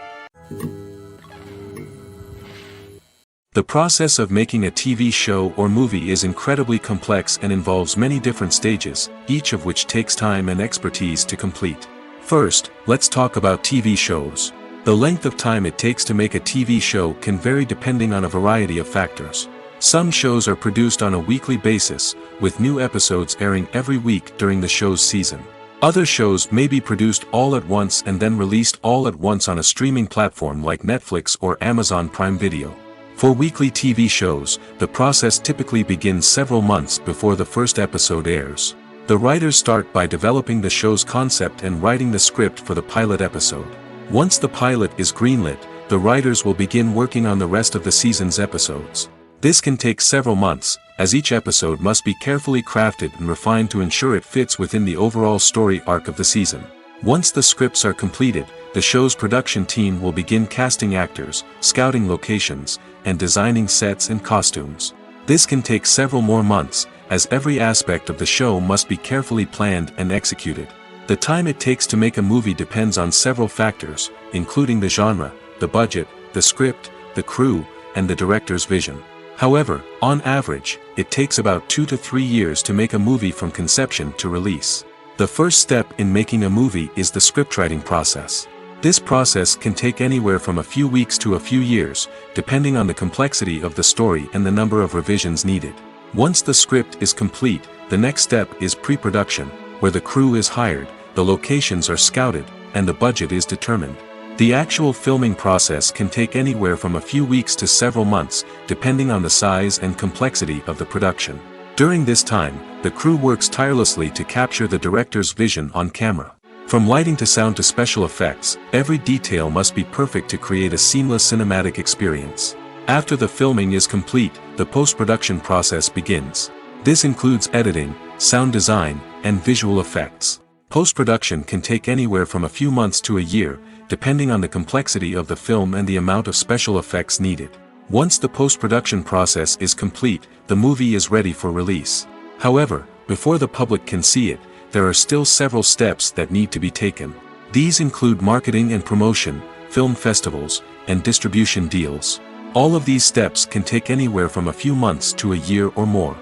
The process of making a TV show or movie is incredibly complex and involves many different stages, each of which takes time and expertise to complete. First, let's talk about TV shows. The length of time it takes to make a TV show can vary depending on a variety of factors. Some shows are produced on a weekly basis, with new episodes airing every week during the show's season. Other shows may be produced all at once and then released all at once on a streaming platform like Netflix or Amazon Prime Video. For weekly TV shows, the process typically begins several months before the first episode airs. The writers start by developing the show's concept and writing the script for the pilot episode. Once the pilot is greenlit, the writers will begin working on the rest of the season's episodes. This can take several months, as each episode must be carefully crafted and refined to ensure it fits within the overall story arc of the season. Once the scripts are completed, the show's production team will begin casting actors, scouting locations, and designing sets and costumes. This can take several more months, as every aspect of the show must be carefully planned and executed. The time it takes to make a movie depends on several factors, including the genre, the budget, the script, the crew, and the director's vision. However, on average, it takes about 2 to 3 years to make a movie from conception to release. The first step in making a movie is the scriptwriting process. This process can take anywhere from a few weeks to a few years, depending on the complexity of the story and the number of revisions needed. Once the script is complete, the next step is pre-production, where the crew is hired, the locations are scouted, and the budget is determined. The actual filming process can take anywhere from a few weeks to several months, depending on the size and complexity of the production. During this time, the crew works tirelessly to capture the director's vision on camera. From lighting to sound to special effects, every detail must be perfect to create a seamless cinematic experience. After the filming is complete, the post-production process begins. This includes editing, sound design, and visual effects. Post-production can take anywhere from a few months to a year, depending on the complexity of the film and the amount of special effects needed. Once the post-production process is complete, the movie is ready for release. However, before the public can see it, there are still several steps that need to be taken. These include marketing and promotion, film festivals, and distribution deals. All of these steps can take anywhere from a few months to a year or more.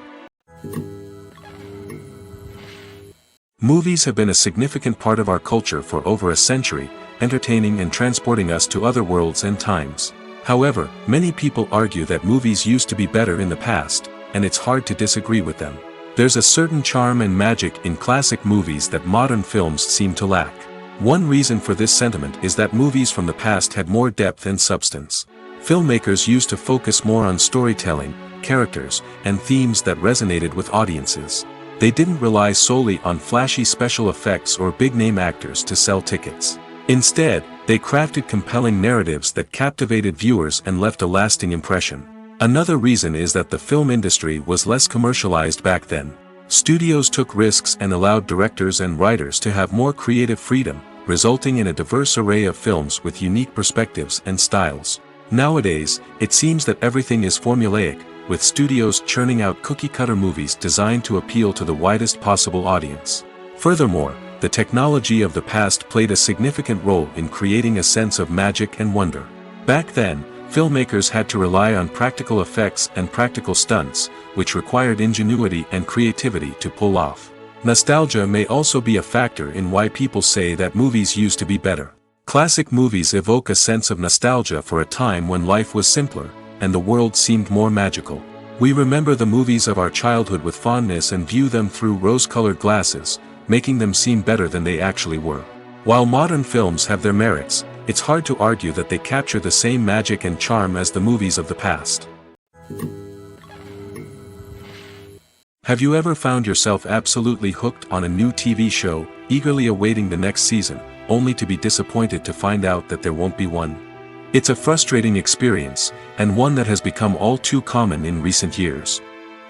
Movies have been a significant part of our culture for over a century, entertaining and transporting us to other worlds and times. However, many people argue that movies used to be better in the past, and it's hard to disagree with them. There's a certain charm and magic in classic movies that modern films seem to lack. One reason for this sentiment is that movies from the past had more depth and substance. Filmmakers used to focus more on storytelling, characters, and themes that resonated with audiences. They didn't rely solely on flashy special effects or big-name actors to sell tickets. Instead, they crafted compelling narratives that captivated viewers and left a lasting impression. Another reason is that the film industry was less commercialized back then. Studios took risks and allowed directors and writers to have more creative freedom, resulting in a diverse array of films with unique perspectives and styles. Nowadays, it seems that everything is formulaic, with studios churning out cookie-cutter movies designed to appeal to the widest possible audience. Furthermore, the technology of the past played a significant role in creating a sense of magic and wonder. Back then, filmmakers had to rely on practical effects and practical stunts, which required ingenuity and creativity to pull off. Nostalgia may also be a factor in why people say that movies used to be better. Classic movies evoke a sense of nostalgia for a time when life was simpler, and the world seemed more magical. We remember the movies of our childhood with fondness and view them through rose-colored glasses, making them seem better than they actually were. While modern films have their merits, it's hard to argue that they capture the same magic and charm as the movies of the past. Have you ever found yourself absolutely hooked on a new TV show, eagerly awaiting the next season, only to be disappointed to find out that there won't be one. It's a frustrating experience, and one that has become all too common in recent years.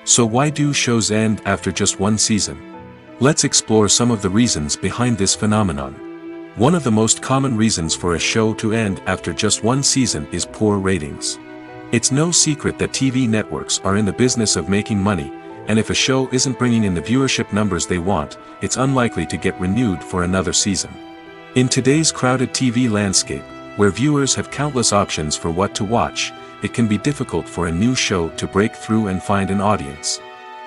So why do shows end after just one season? Let's explore some of the reasons behind this phenomenon. One of the most common reasons for a show to end after just one season is poor ratings. It's no secret that TV networks are in the business of making money, and if a show isn't bringing in the viewership numbers they want, it's unlikely to get renewed for another season. In today's crowded TV landscape, where viewers have countless options for what to watch, it can be difficult for a new show to break through and find an audience.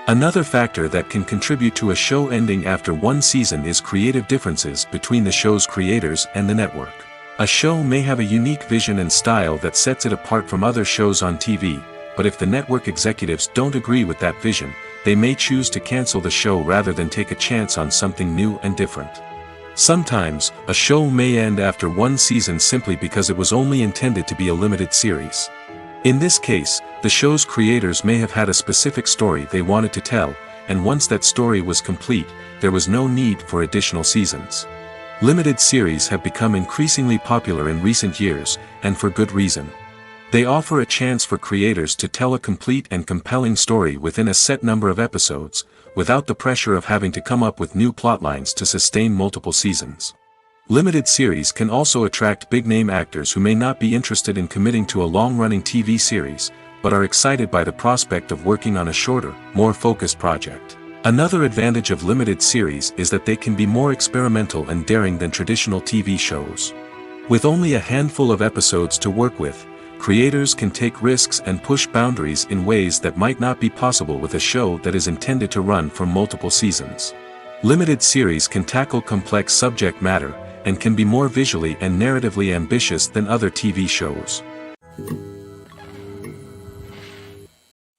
Another factor that can contribute to a show ending after one season is creative differences between the show's creators and the network. A show may have a unique vision and style that sets it apart from other shows on TV, but if the network executives don't agree with that vision, they may choose to cancel the show rather than take a chance on something new and different. Sometimes, a show may end after one season simply because it was only intended to be a limited series. In this case, the show's creators may have had a specific story they wanted to tell, and once that story was complete, there was no need for additional seasons. Limited series have become increasingly popular in recent years, and for good reason. They offer a chance for creators to tell a complete and compelling story within a set number of episodes, without the pressure of having to come up with new plotlines to sustain multiple seasons. Limited series can also attract big-name actors who may not be interested in committing to a long-running TV series, but are excited by the prospect of working on a shorter, more focused project. Another advantage of limited series is that they can be more experimental and daring than traditional TV shows. With only a handful of episodes to work with, creators can take risks and push boundaries in ways that might not be possible with a show that is intended to run for multiple seasons. Limited series can tackle complex subject matter, and can be more visually and narratively ambitious than other TV shows.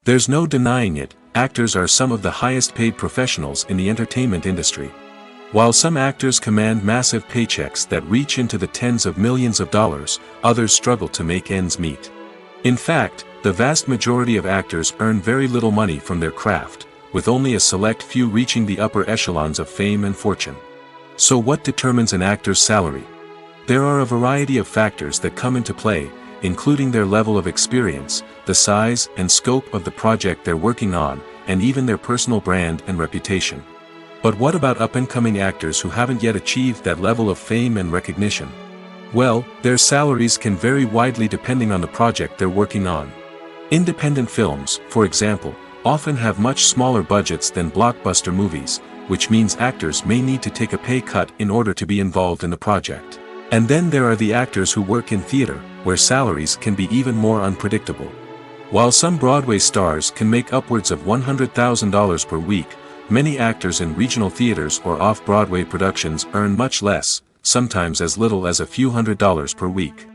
There's no denying it, actors are some of the highest paid professionals in the entertainment industry. While some actors command massive paychecks that reach into the tens of millions of dollars, others struggle to make ends meet. In fact, the vast majority of actors earn very little money from their craft, with only a select few reaching the upper echelons of fame and fortune. So what determines an actor's salary? There are a variety of factors that come into play, including their level of experience, the size and scope of the project they're working on, and even their personal brand and reputation. But what about up-and-coming actors who haven't yet achieved that level of fame and recognition? Well, their salaries can vary widely depending on the project they're working on. Independent films, for example, often have much smaller budgets than blockbuster movies, which means actors may need to take a pay cut in order to be involved in the project. And then there are the actors who work in theater, where salaries can be even more unpredictable. While some Broadway stars can make upwards of $100,000 per week, many actors in regional theaters or off-Broadway productions earn much less, sometimes as little as a few $100s per week.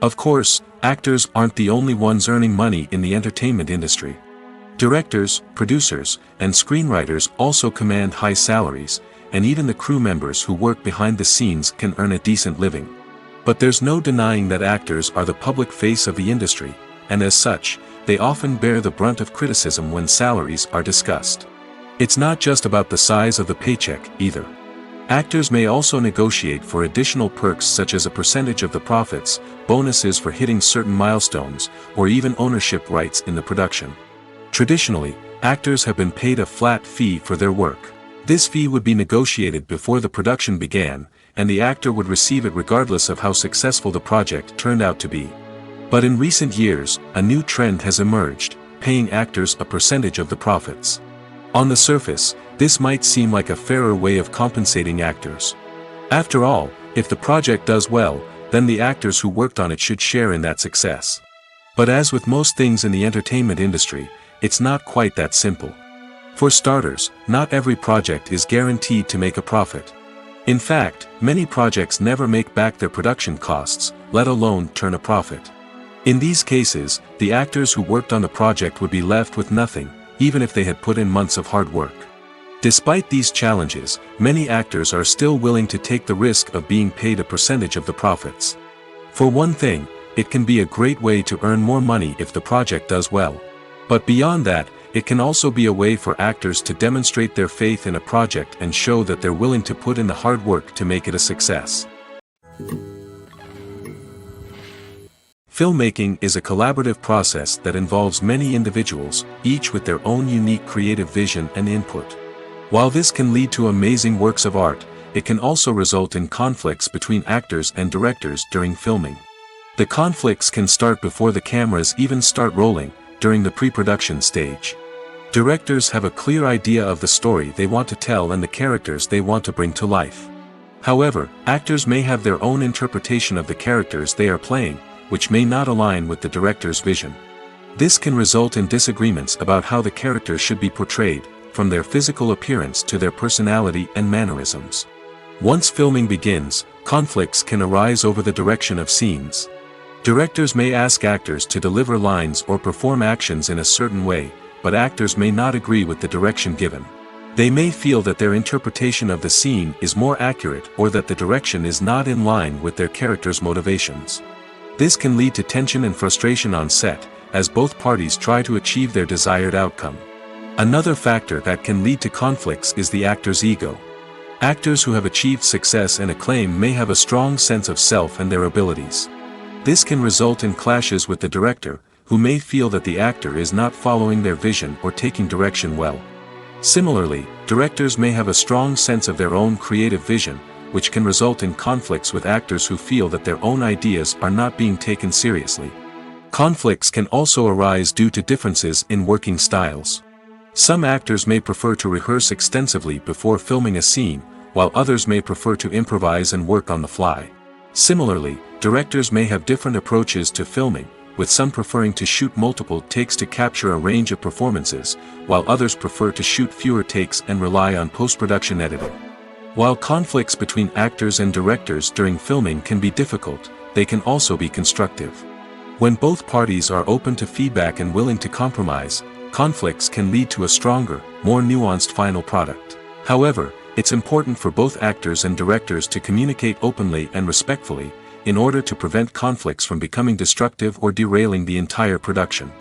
Of course, actors aren't the only ones earning money in the entertainment industry. Directors, producers, and screenwriters also command high salaries, and even the crew members who work behind the scenes can earn a decent living. But there's no denying that actors are the public face of the industry, and as such, they often bear the brunt of criticism when salaries are discussed. It's not just about the size of the paycheck, either. Actors may also negotiate for additional perks such as a percentage of the profits, bonuses for hitting certain milestones, or even ownership rights in the production. Traditionally, actors have been paid a flat fee for their work. This fee would be negotiated before the production began, and the actor would receive it regardless of how successful the project turned out to be. But in recent years, a new trend has emerged, paying actors a percentage of the profits. On the surface, this might seem like a fairer way of compensating actors. After all, if the project does well, then the actors who worked on it should share in that success. But as with most things in the entertainment industry, it's not quite that simple. For starters, not every project is guaranteed to make a profit. In fact, many projects never make back their production costs, let alone turn a profit. In these cases, the actors who worked on the project would be left with nothing, even if they had put in months of hard work. Despite these challenges, many actors are still willing to take the risk of being paid a percentage of the profits. For one thing, it can be a great way to earn more money if the project does well. But beyond that, it can also be a way for actors to demonstrate their faith in a project and show that they're willing to put in the hard work to make it a success. Filmmaking is a collaborative process that involves many individuals, each with their own unique creative vision and input. While this can lead to amazing works of art, it can also result in conflicts between actors and directors during filming. The conflicts can start before the cameras even start rolling, during the pre-production stage. Directors have a clear idea of the story they want to tell and the characters they want to bring to life. However, actors may have their own interpretation of the characters they are playing, which may not align with the director's vision. This can result in disagreements about how the characters should be portrayed, from their physical appearance to their personality and mannerisms. Once filming begins, conflicts can arise over the direction of scenes. Directors may ask actors to deliver lines or perform actions in a certain way, but actors may not agree with the direction given. They may feel that their interpretation of the scene is more accurate or that the direction is not in line with their character's motivations. This can lead to tension and frustration on set, as both parties try to achieve their desired outcome. Another factor that can lead to conflicts is the actor's ego. Actors who have achieved success and acclaim may have a strong sense of self and their abilities. This can result in clashes with the director, who may feel that the actor is not following their vision or taking direction well. Similarly, directors may have a strong sense of their own creative vision, which can result in conflicts with actors who feel that their own ideas are not being taken seriously. Conflicts can also arise due to differences in working styles. Some actors may prefer to rehearse extensively before filming a scene, while others may prefer to improvise and work on the fly. Similarly, directors may have different approaches to filming, with some preferring to shoot multiple takes to capture a range of performances, while others prefer to shoot fewer takes and rely on post-production editing. While conflicts between actors and directors during filming can be difficult, they can also be constructive. When both parties are open to feedback and willing to compromise, conflicts can lead to a stronger, more nuanced final product. However, it's important for both actors and directors to communicate openly and respectfully, in order to prevent conflicts from becoming destructive or derailing the entire production.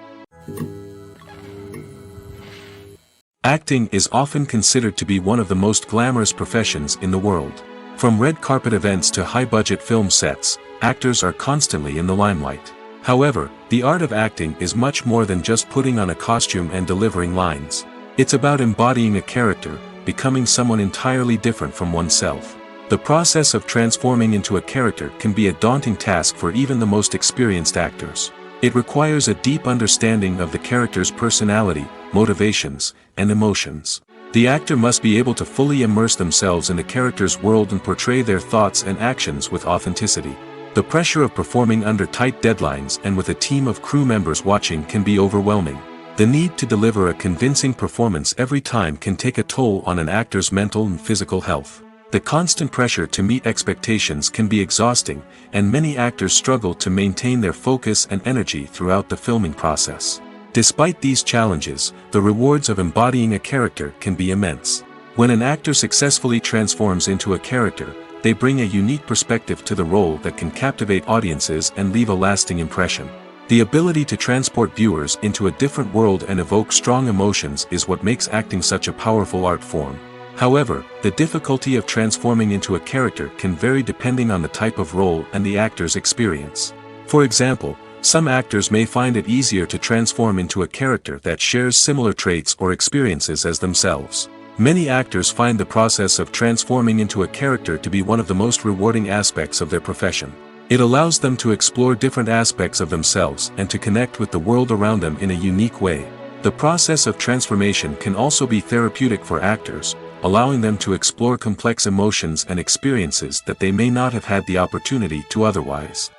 Acting is often considered to be one of the most glamorous professions in the world. From red carpet events to high-budget film sets, actors are constantly in the limelight. However, the art of acting is much more than just putting on a costume and delivering lines. It's about embodying a character, becoming someone entirely different from oneself. The process of transforming into a character can be a daunting task for even the most experienced actors. It requires a deep understanding of the character's personality, motivations, and emotions. The actor must be able to fully immerse themselves in the character's world and portray their thoughts and actions with authenticity. The pressure of performing under tight deadlines and with a team of crew members watching can be overwhelming. The need to deliver a convincing performance every time can take a toll on an actor's mental and physical health. The constant pressure to meet expectations can be exhausting, and many actors struggle to maintain their focus and energy throughout the filming process. Despite these challenges, the rewards of embodying a character can be immense. When an actor successfully transforms into a character, they bring a unique perspective to the role that can captivate audiences and leave a lasting impression. The ability to transport viewers into a different world and evoke strong emotions is what makes acting such a powerful art form. However, the difficulty of transforming into a character can vary depending on the type of role and the actor's experience. For example, some actors may find it easier to transform into a character that shares similar traits or experiences as themselves. Many actors find the process of transforming into a character to be one of the most rewarding aspects of their profession. It allows them to explore different aspects of themselves and to connect with the world around them in a unique way. The process of transformation can also be therapeutic for actors, allowing them to explore complex emotions and experiences that they may not have had the opportunity to otherwise.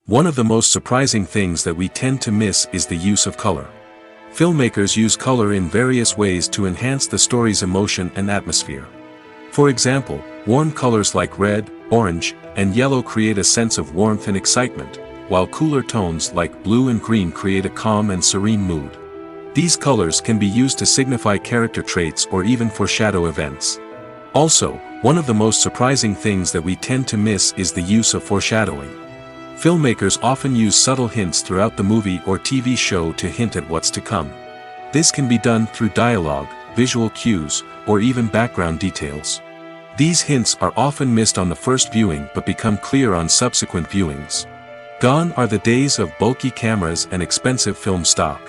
One of the most surprising things that we tend to miss is the use of color. Filmmakers use color in various ways to enhance the story's emotion and atmosphere. For example, warm colors like red, orange, and yellow create a sense of warmth and excitement, while cooler tones like blue and green create a calm and serene mood. These colors can be used to signify character traits or even foreshadow events. Also, one of the most surprising things that we tend to miss is the use of foreshadowing. Filmmakers often use subtle hints throughout the movie or TV show to hint at what's to come. This can be done through dialogue, visual cues, or even background details. These hints are often missed on the first viewing but become clear on subsequent viewings. Gone are the days of bulky cameras and expensive film stock.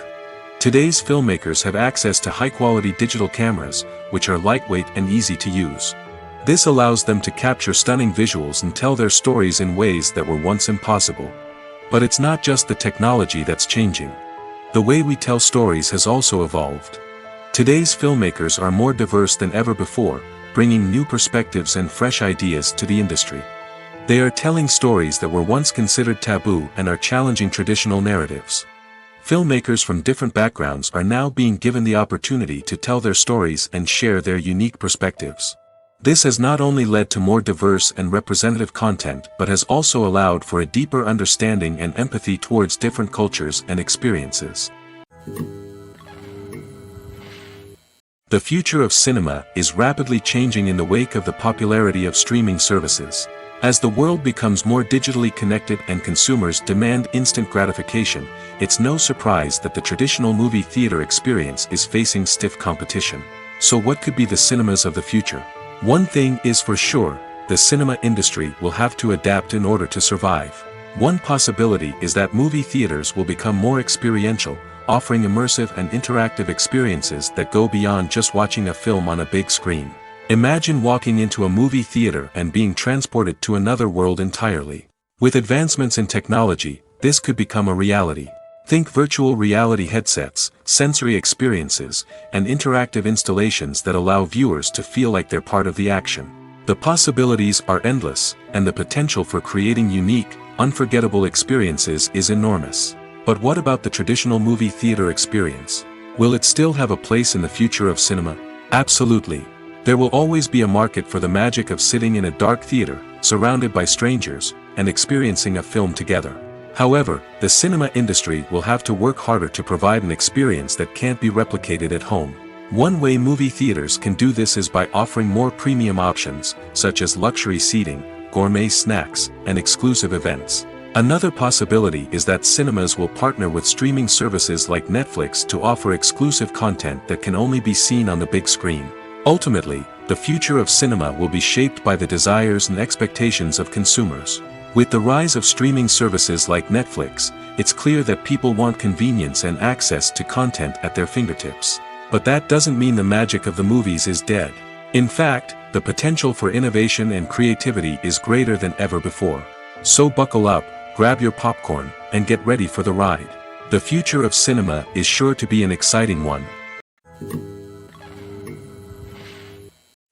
Today's filmmakers have access to high-quality digital cameras, which are lightweight and easy to use. This allows them to capture stunning visuals and tell their stories in ways that were once impossible. But it's not just the technology that's changing. The way we tell stories has also evolved. Today's filmmakers are more diverse than ever before, bringing new perspectives and fresh ideas to the industry. They are telling stories that were once considered taboo and are challenging traditional narratives. Filmmakers from different backgrounds are now being given the opportunity to tell their stories and share their unique perspectives. This has not only led to more diverse and representative content but has also allowed for a deeper understanding and empathy towards different cultures and experiences. The future of cinema is rapidly changing in the wake of the popularity of streaming services. As the world becomes more digitally connected and consumers demand instant gratification, it's no surprise that the traditional movie theater experience is facing stiff competition. So what could be the cinemas of the future? One thing is for sure, the cinema industry will have to adapt in order to survive. One possibility is that movie theaters will become more experiential, offering immersive and interactive experiences that go beyond just watching a film on a big screen. Imagine walking into a movie theater and being transported to another world entirely. With advancements in technology, this could become a reality. Think virtual reality headsets, sensory experiences, and interactive installations that allow viewers to feel like they're part of the action. The possibilities are endless, and the potential for creating unique, unforgettable experiences is enormous. But what about the traditional movie theater experience? Will it still have a place in the future of cinema? Absolutely. There will always be a market for the magic of sitting in a dark theater, surrounded by strangers, and experiencing a film together. However, the cinema industry will have to work harder to provide an experience that can't be replicated at home. One way movie theaters can do this is by offering more premium options, such as luxury seating, gourmet snacks, and exclusive events. Another possibility is that cinemas will partner with streaming services like Netflix to offer exclusive content that can only be seen on the big screen. Ultimately, the future of cinema will be shaped by the desires and expectations of consumers. With the rise of streaming services like Netflix, it's clear that people want convenience and access to content at their fingertips. But that doesn't mean the magic of the movies is dead. In fact, the potential for innovation and creativity is greater than ever before. So buckle up, grab your popcorn, and get ready for the ride. The future of cinema is sure to be an exciting one.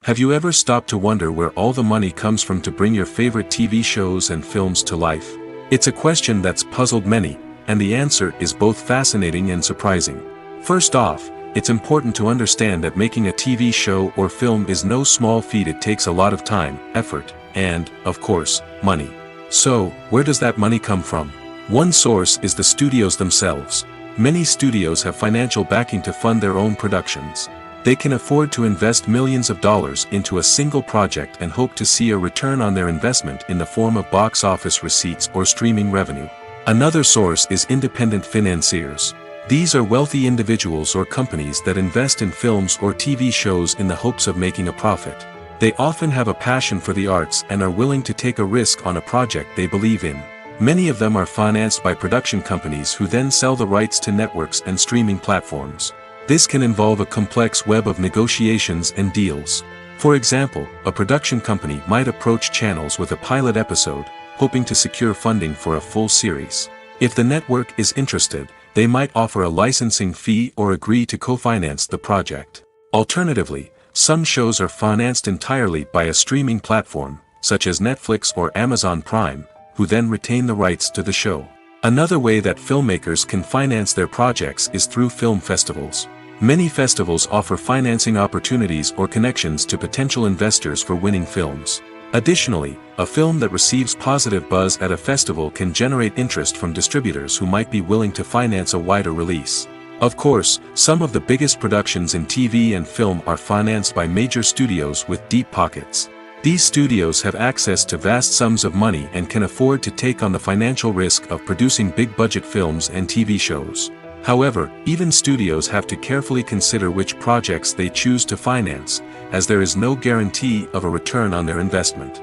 Have you ever stopped to wonder where all the money comes from to bring your favorite TV shows and films to life? It's a question that's puzzled many, and the answer is both fascinating and surprising. First off, it's important to understand that making a TV show or film is no small feat. It takes a lot of time, effort, and, of course, money. So, where does that money come from? One source is the studios themselves. Many studios have financial backing to fund their own productions. They can afford to invest millions of dollars into a single project and hope to see a return on their investment in the form of box office receipts or streaming revenue. Another source is independent financiers. These are wealthy individuals or companies that invest in films or TV shows in the hopes of making a profit. They often have a passion for the arts and are willing to take a risk on a project they believe in. Many of them are financed by production companies who then sell the rights to networks and streaming platforms. This can involve a complex web of negotiations and deals. For example, a production company might approach channels with a pilot episode, hoping to secure funding for a full series. If the network is interested, they might offer a licensing fee or agree to co-finance the project. Alternatively, some shows are financed entirely by a streaming platform, such as Netflix or Amazon Prime, who then retain the rights to the show. Another way that filmmakers can finance their projects is through film festivals. Many festivals offer financing opportunities or connections to potential investors for winning films. Additionally, a film that receives positive buzz at a festival can generate interest from distributors who might be willing to finance a wider release. Of course, some of the biggest productions in TV and film are financed by major studios with deep pockets. These studios have access to vast sums of money and can afford to take on the financial risk of producing big-budget films and TV shows. However, even studios have to carefully consider which projects they choose to finance, as there is no guarantee of a return on their investment.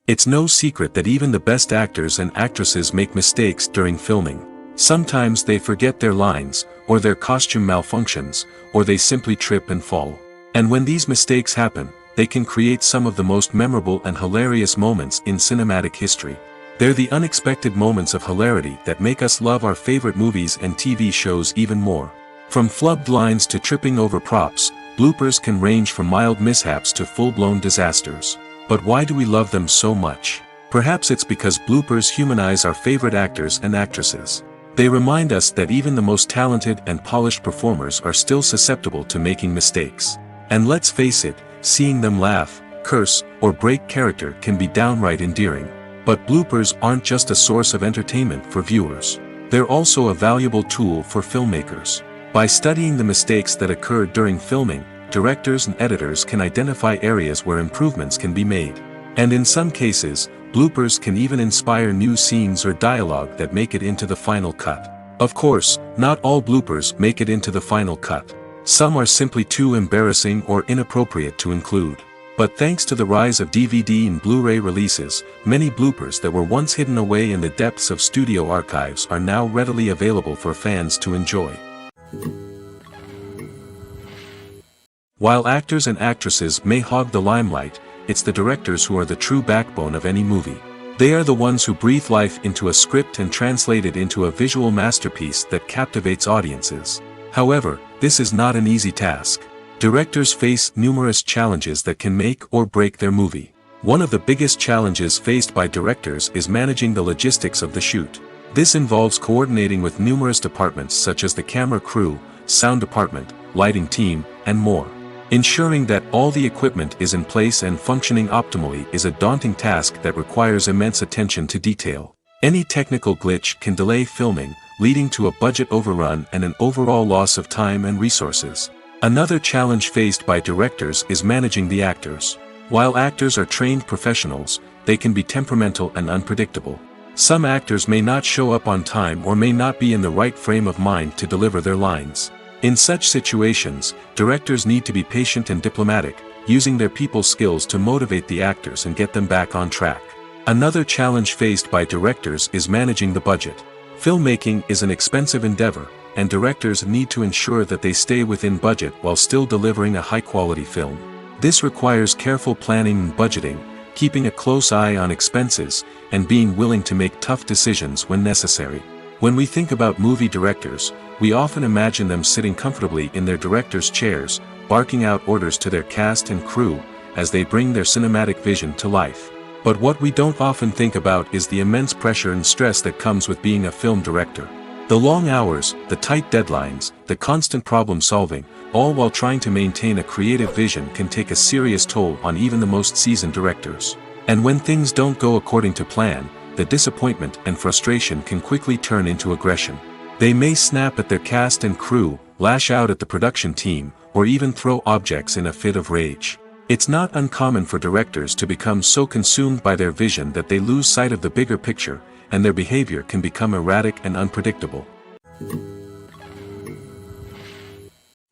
It's no secret that even the best actors and actresses make mistakes during filming. Sometimes they forget their lines, or their costume malfunctions, or they simply trip and fall. And when these mistakes happen, they can create some of the most memorable and hilarious moments in cinematic history. They're the unexpected moments of hilarity that make us love our favorite movies and TV shows even more. From flubbed lines to tripping over props, bloopers can range from mild mishaps to full-blown disasters. But why do we love them so much? Perhaps it's because bloopers humanize our favorite actors and actresses. They remind us that even the most talented and polished performers are still susceptible to making mistakes. And let's face it, seeing them laugh, curse, or break character can be downright endearing. But bloopers aren't just a source of entertainment for viewers. They're also a valuable tool for filmmakers. By studying the mistakes that occurred during filming, directors and editors can identify areas where improvements can be made. And in some cases, bloopers can even inspire new scenes or dialogue that make it into the final cut. Of course, not all bloopers make it into the final cut. Some are simply too embarrassing or inappropriate to include. But thanks to the rise of DVD and Blu-ray releases, many bloopers that were once hidden away in the depths of studio archives are now readily available for fans to enjoy. While actors and actresses may hog the limelight, it's the directors who are the true backbone of any movie. They are the ones who breathe life into a script and translate it into a visual masterpiece that captivates audiences. However, this is not an easy task. Directors face numerous challenges that can make or break their movie. One of the biggest challenges faced by directors is managing the logistics of the shoot. This involves coordinating with numerous departments such as the camera crew, sound department, lighting team, and more. Ensuring that all the equipment is in place and functioning optimally is a daunting task that requires immense attention to detail. Any technical glitch can delay filming, leading to a budget overrun and an overall loss of time and resources. Another challenge faced by directors is managing the actors. While actors are trained professionals, they can be temperamental and unpredictable. Some actors may not show up on time or may not be in the right frame of mind to deliver their lines. In such situations, directors need to be patient and diplomatic, using their people skills to motivate the actors and get them back on track. Another challenge faced by directors is managing the budget. Filmmaking is an expensive endeavor, and directors need to ensure that they stay within budget while still delivering a high-quality film. This requires careful planning and budgeting, keeping a close eye on expenses, and being willing to make tough decisions when necessary. When we think about movie directors, we often imagine them sitting comfortably in their director's chairs, barking out orders to their cast and crew, as they bring their cinematic vision to life. But what we don't often think about is the immense pressure and stress that comes with being a film director. The long hours, the tight deadlines, the constant problem solving, all while trying to maintain a creative vision can take a serious toll on even the most seasoned directors. And when things don't go according to plan, the disappointment and frustration can quickly turn into aggression. They may snap at their cast and crew, lash out at the production team, or even throw objects in a fit of rage. It's not uncommon for directors to become so consumed by their vision that they lose sight of the bigger picture, and their behavior can become erratic and unpredictable.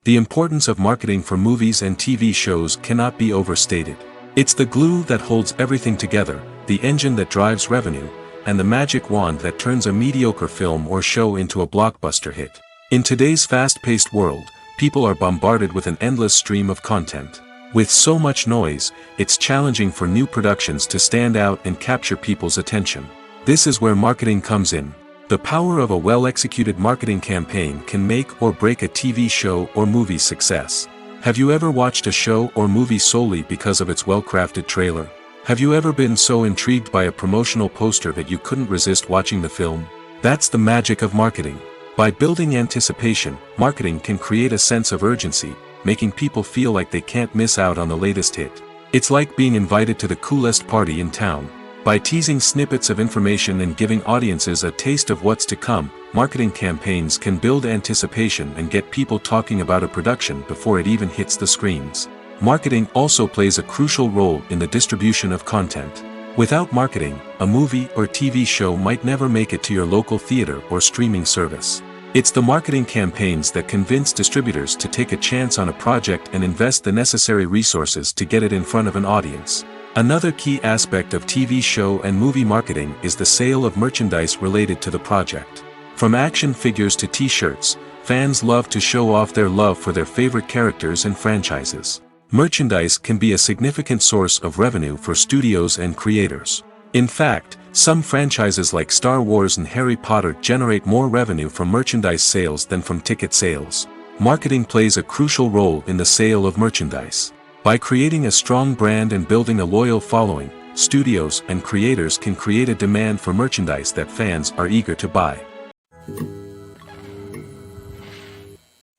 The importance of marketing for movies and TV shows cannot be overstated. It's the glue that holds everything together, the engine that drives revenue, and the magic wand that turns a mediocre film or show into a blockbuster hit. In today's fast-paced world, people are bombarded with an endless stream of content. With so much noise, it's challenging for new productions to stand out and capture people's attention. This is where marketing comes in. The power of a well-executed marketing campaign can make or break a TV show or movie's success. Have you ever watched a show or movie solely because of its well-crafted trailer? Have you ever been so intrigued by a promotional poster that you couldn't resist watching the film? That's the magic of marketing. By building anticipation, marketing can create a sense of urgency, making people feel like they can't miss out on the latest hit. It's like being invited to the coolest party in town. By teasing snippets of information and giving audiences a taste of what's to come, marketing campaigns can build anticipation and get people talking about a production before it even hits the screens. Marketing also plays a crucial role in the distribution of content. Without marketing, a movie or TV show might never make it to your local theater or streaming service. It's the marketing campaigns that convince distributors to take a chance on a project and invest the necessary resources to get it in front of an audience. Another key aspect of TV show and movie marketing is the sale of merchandise related to the project. From action figures to t-shirts, fans love to show off their love for their favorite characters and franchises. Merchandise can be a significant source of revenue for studios and creators. In fact, some franchises like Star Wars and Harry Potter generate more revenue from merchandise sales than from ticket sales. Marketing plays a crucial role in the sale of merchandise. By creating a strong brand and building a loyal following, studios and creators can create a demand for merchandise that fans are eager to buy.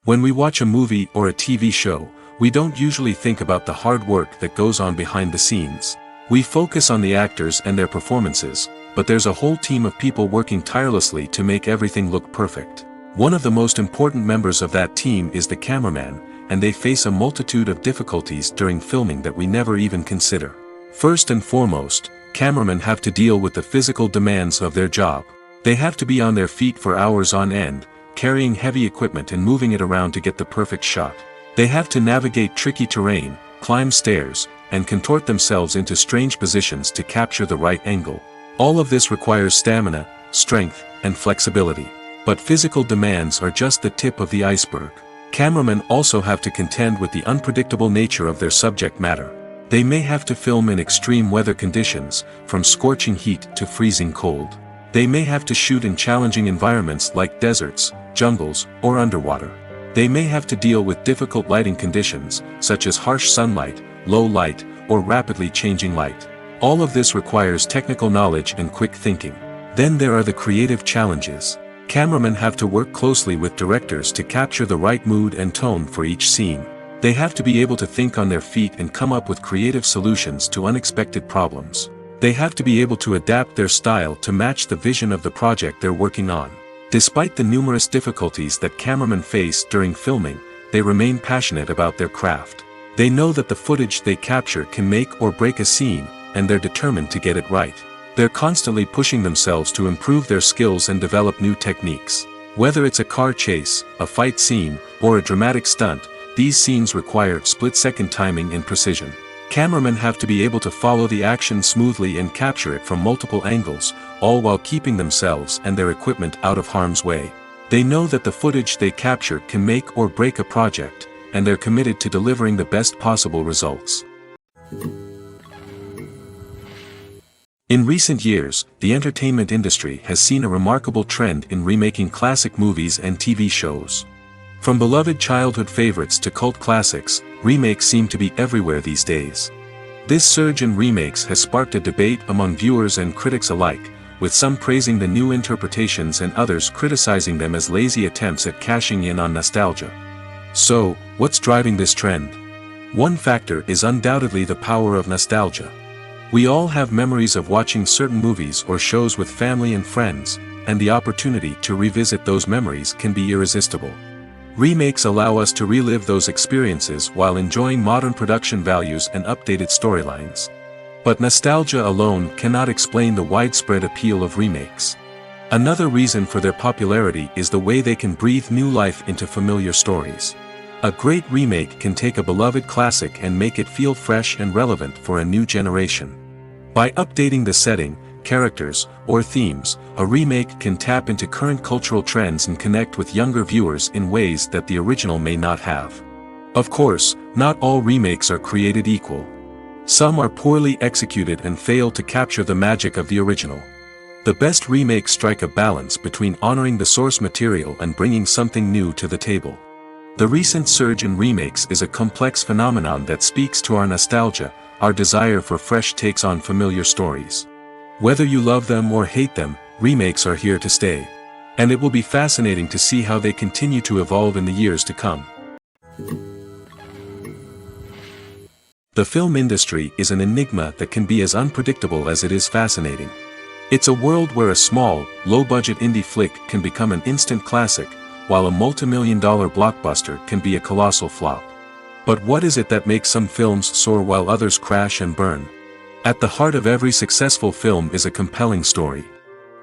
When we watch a movie or a TV show, we don't usually think about the hard work that goes on behind the scenes. We focus on the actors and their performances, but there's a whole team of people working tirelessly to make everything look perfect. One of the most important members of that team is the cameraman, and they face a multitude of difficulties during filming that we never even consider. First and foremost, cameramen have to deal with the physical demands of their job. They have to be on their feet for hours on end, carrying heavy equipment and moving it around to get the perfect shot. They have to navigate tricky terrain, climb stairs, and contort themselves into strange positions to capture the right angle. All of this requires stamina, strength, and flexibility. But physical demands are just the tip of the iceberg. Cameramen also have to contend with the unpredictable nature of their subject matter. They may have to film in extreme weather conditions, from scorching heat to freezing cold. They may have to shoot in challenging environments like deserts, jungles, or underwater. They may have to deal with difficult lighting conditions, such as harsh sunlight, low light, or rapidly changing light. All of this requires technical knowledge and quick thinking. Then there are the creative challenges. Cameramen have to work closely with directors to capture the right mood and tone for each scene. They have to be able to think on their feet and come up with creative solutions to unexpected problems. They have to be able to adapt their style to match the vision of the project they're working on. Despite the numerous difficulties that cameramen face during filming, they remain passionate about their craft. They know that the footage they capture can make or break a scene, and they're determined to get it right. They're constantly pushing themselves to improve their skills and develop new techniques. Whether it's a car chase, a fight scene, or a dramatic stunt, these scenes require split-second timing and precision. Cameramen have to be able to follow the action smoothly and capture it from multiple angles, all while keeping themselves and their equipment out of harm's way. They know that the footage they capture can make or break a project, and they're committed to delivering the best possible results. In recent years, the entertainment industry has seen a remarkable trend in remaking classic movies and TV shows. From beloved childhood favorites to cult classics, remakes seem to be everywhere these days. This surge in remakes has sparked a debate among viewers and critics alike, with some praising the new interpretations and others criticizing them as lazy attempts at cashing in on nostalgia. So, what's driving this trend? One factor is undoubtedly the power of nostalgia. We all have memories of watching certain movies or shows with family and friends, and the opportunity to revisit those memories can be irresistible. Remakes allow us to relive those experiences while enjoying modern production values and updated storylines. But nostalgia alone cannot explain the widespread appeal of remakes. Another reason for their popularity is the way they can breathe new life into familiar stories. A great remake can take a beloved classic and make it feel fresh and relevant for a new generation. By updating the setting, characters, or themes, a remake can tap into current cultural trends and connect with younger viewers in ways that the original may not have. Of course, not all remakes are created equal. Some are poorly executed and fail to capture the magic of the original. The best remakes strike a balance between honoring the source material and bringing something new to the table. The recent surge in remakes is a complex phenomenon that speaks to our nostalgia, our desire for fresh takes on familiar stories. Whether you love them or hate them, remakes are here to stay. And it will be fascinating to see how they continue to evolve in the years to come. The film industry is an enigma that can be as unpredictable as it is fascinating. It's a world where a small, low-budget indie flick can become an instant classic, while a multi-million-dollar blockbuster can be a colossal flop. But what is it that makes some films soar while others crash and burn? At the heart of every successful film is a compelling story.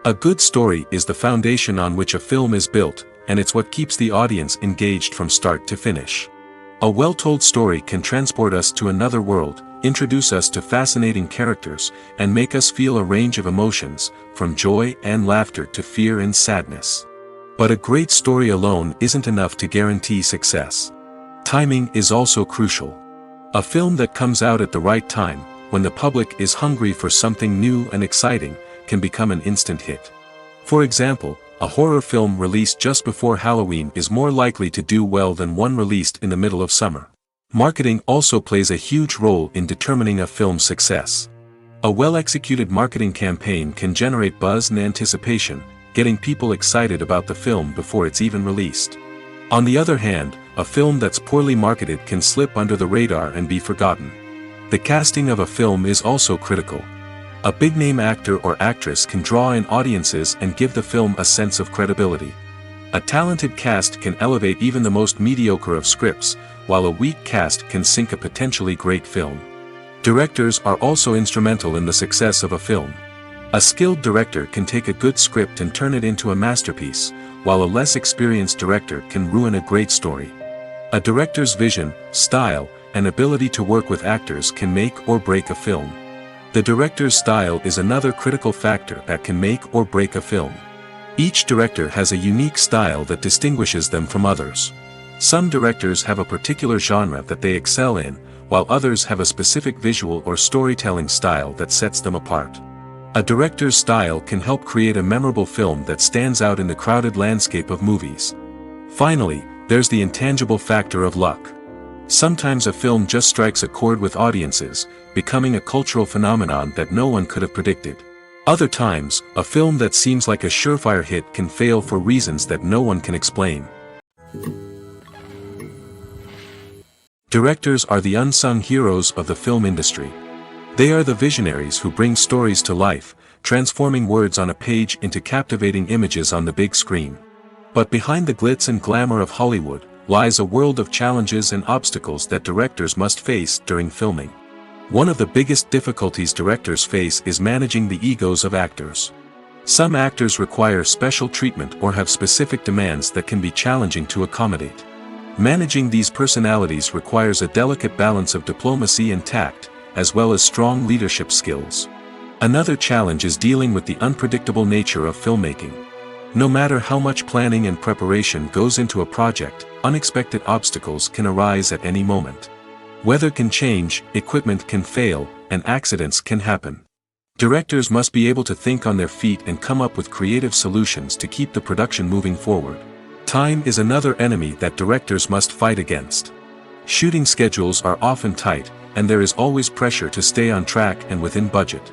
A good story is the foundation on which a film is built, and it's what keeps the audience engaged from start to finish. A well-told story can transport us to another world, introduce us to fascinating characters, and make us feel a range of emotions, from joy and laughter to fear and sadness. But a great story alone isn't enough to guarantee success. Timing is also crucial. A film that comes out at the right time, when the public is hungry for something new and exciting, can become an instant hit. For example, a horror film released just before Halloween is more likely to do well than one released in the middle of summer. Marketing also plays a huge role in determining a film's success. A well-executed marketing campaign can generate buzz and anticipation, getting people excited about the film before it's even released. On the other hand, a film that's poorly marketed can slip under the radar and be forgotten. The casting of a film is also critical. A big-name actor or actress can draw in audiences and give the film a sense of credibility. A talented cast can elevate even the most mediocre of scripts, while a weak cast can sink a potentially great film. Directors are also instrumental in the success of a film. A skilled director can take a good script and turn it into a masterpiece, while a less experienced director can ruin a great story. A director's vision, style, and ability to work with actors can make or break a film. The director's style is another critical factor that can make or break a film. Each director has a unique style that distinguishes them from others. Some directors have a particular genre that they excel in, while others have a specific visual or storytelling style that sets them apart. A director's style can help create a memorable film that stands out in the crowded landscape of movies. Finally, there's the intangible factor of luck. Sometimes a film just strikes a chord with audiences, becoming a cultural phenomenon that no one could have predicted. Other times, a film that seems like a surefire hit can fail for reasons that no one can explain. Directors are the unsung heroes of the film industry. They are the visionaries who bring stories to life, transforming words on a page into captivating images on the big screen. But behind the glitz and glamour of Hollywood, lies a world of challenges and obstacles that directors must face during filming. One of the biggest difficulties directors face is managing the egos of actors. Some actors require special treatment or have specific demands that can be challenging to accommodate. Managing these personalities requires a delicate balance of diplomacy and tact, as well as strong leadership skills. Another challenge is dealing with the unpredictable nature of filmmaking. No matter how much planning and preparation goes into a project, unexpected obstacles can arise at any moment. Weather can change, equipment can fail, and accidents can happen. Directors must be able to think on their feet and come up with creative solutions to keep the production moving forward. Time is another enemy that directors must fight against. Shooting schedules are often tight, and there is always pressure to stay on track and within budget.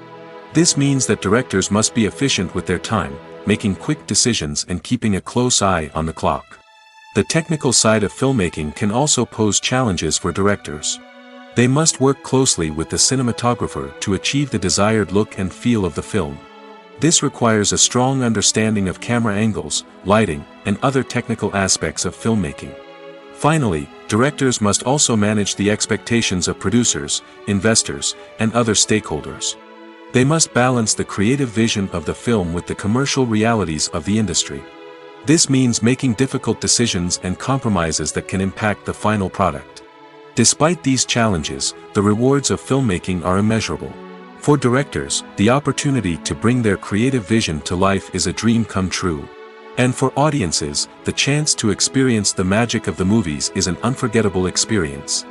This means that directors must be efficient with their time, making quick decisions and keeping a close eye on the clock. The technical side of filmmaking can also pose challenges for directors. They must work closely with the cinematographer to achieve the desired look and feel of the film. This requires a strong understanding of camera angles, lighting, and other technical aspects of filmmaking. Finally, directors must also manage the expectations of producers, investors, and other stakeholders. They must balance the creative vision of the film with the commercial realities of the industry. This means making difficult decisions and compromises that can impact the final product. Despite these challenges, the rewards of filmmaking are immeasurable. For directors, the opportunity to bring their creative vision to life is a dream come true. And for audiences, the chance to experience the magic of the movies is an unforgettable experience.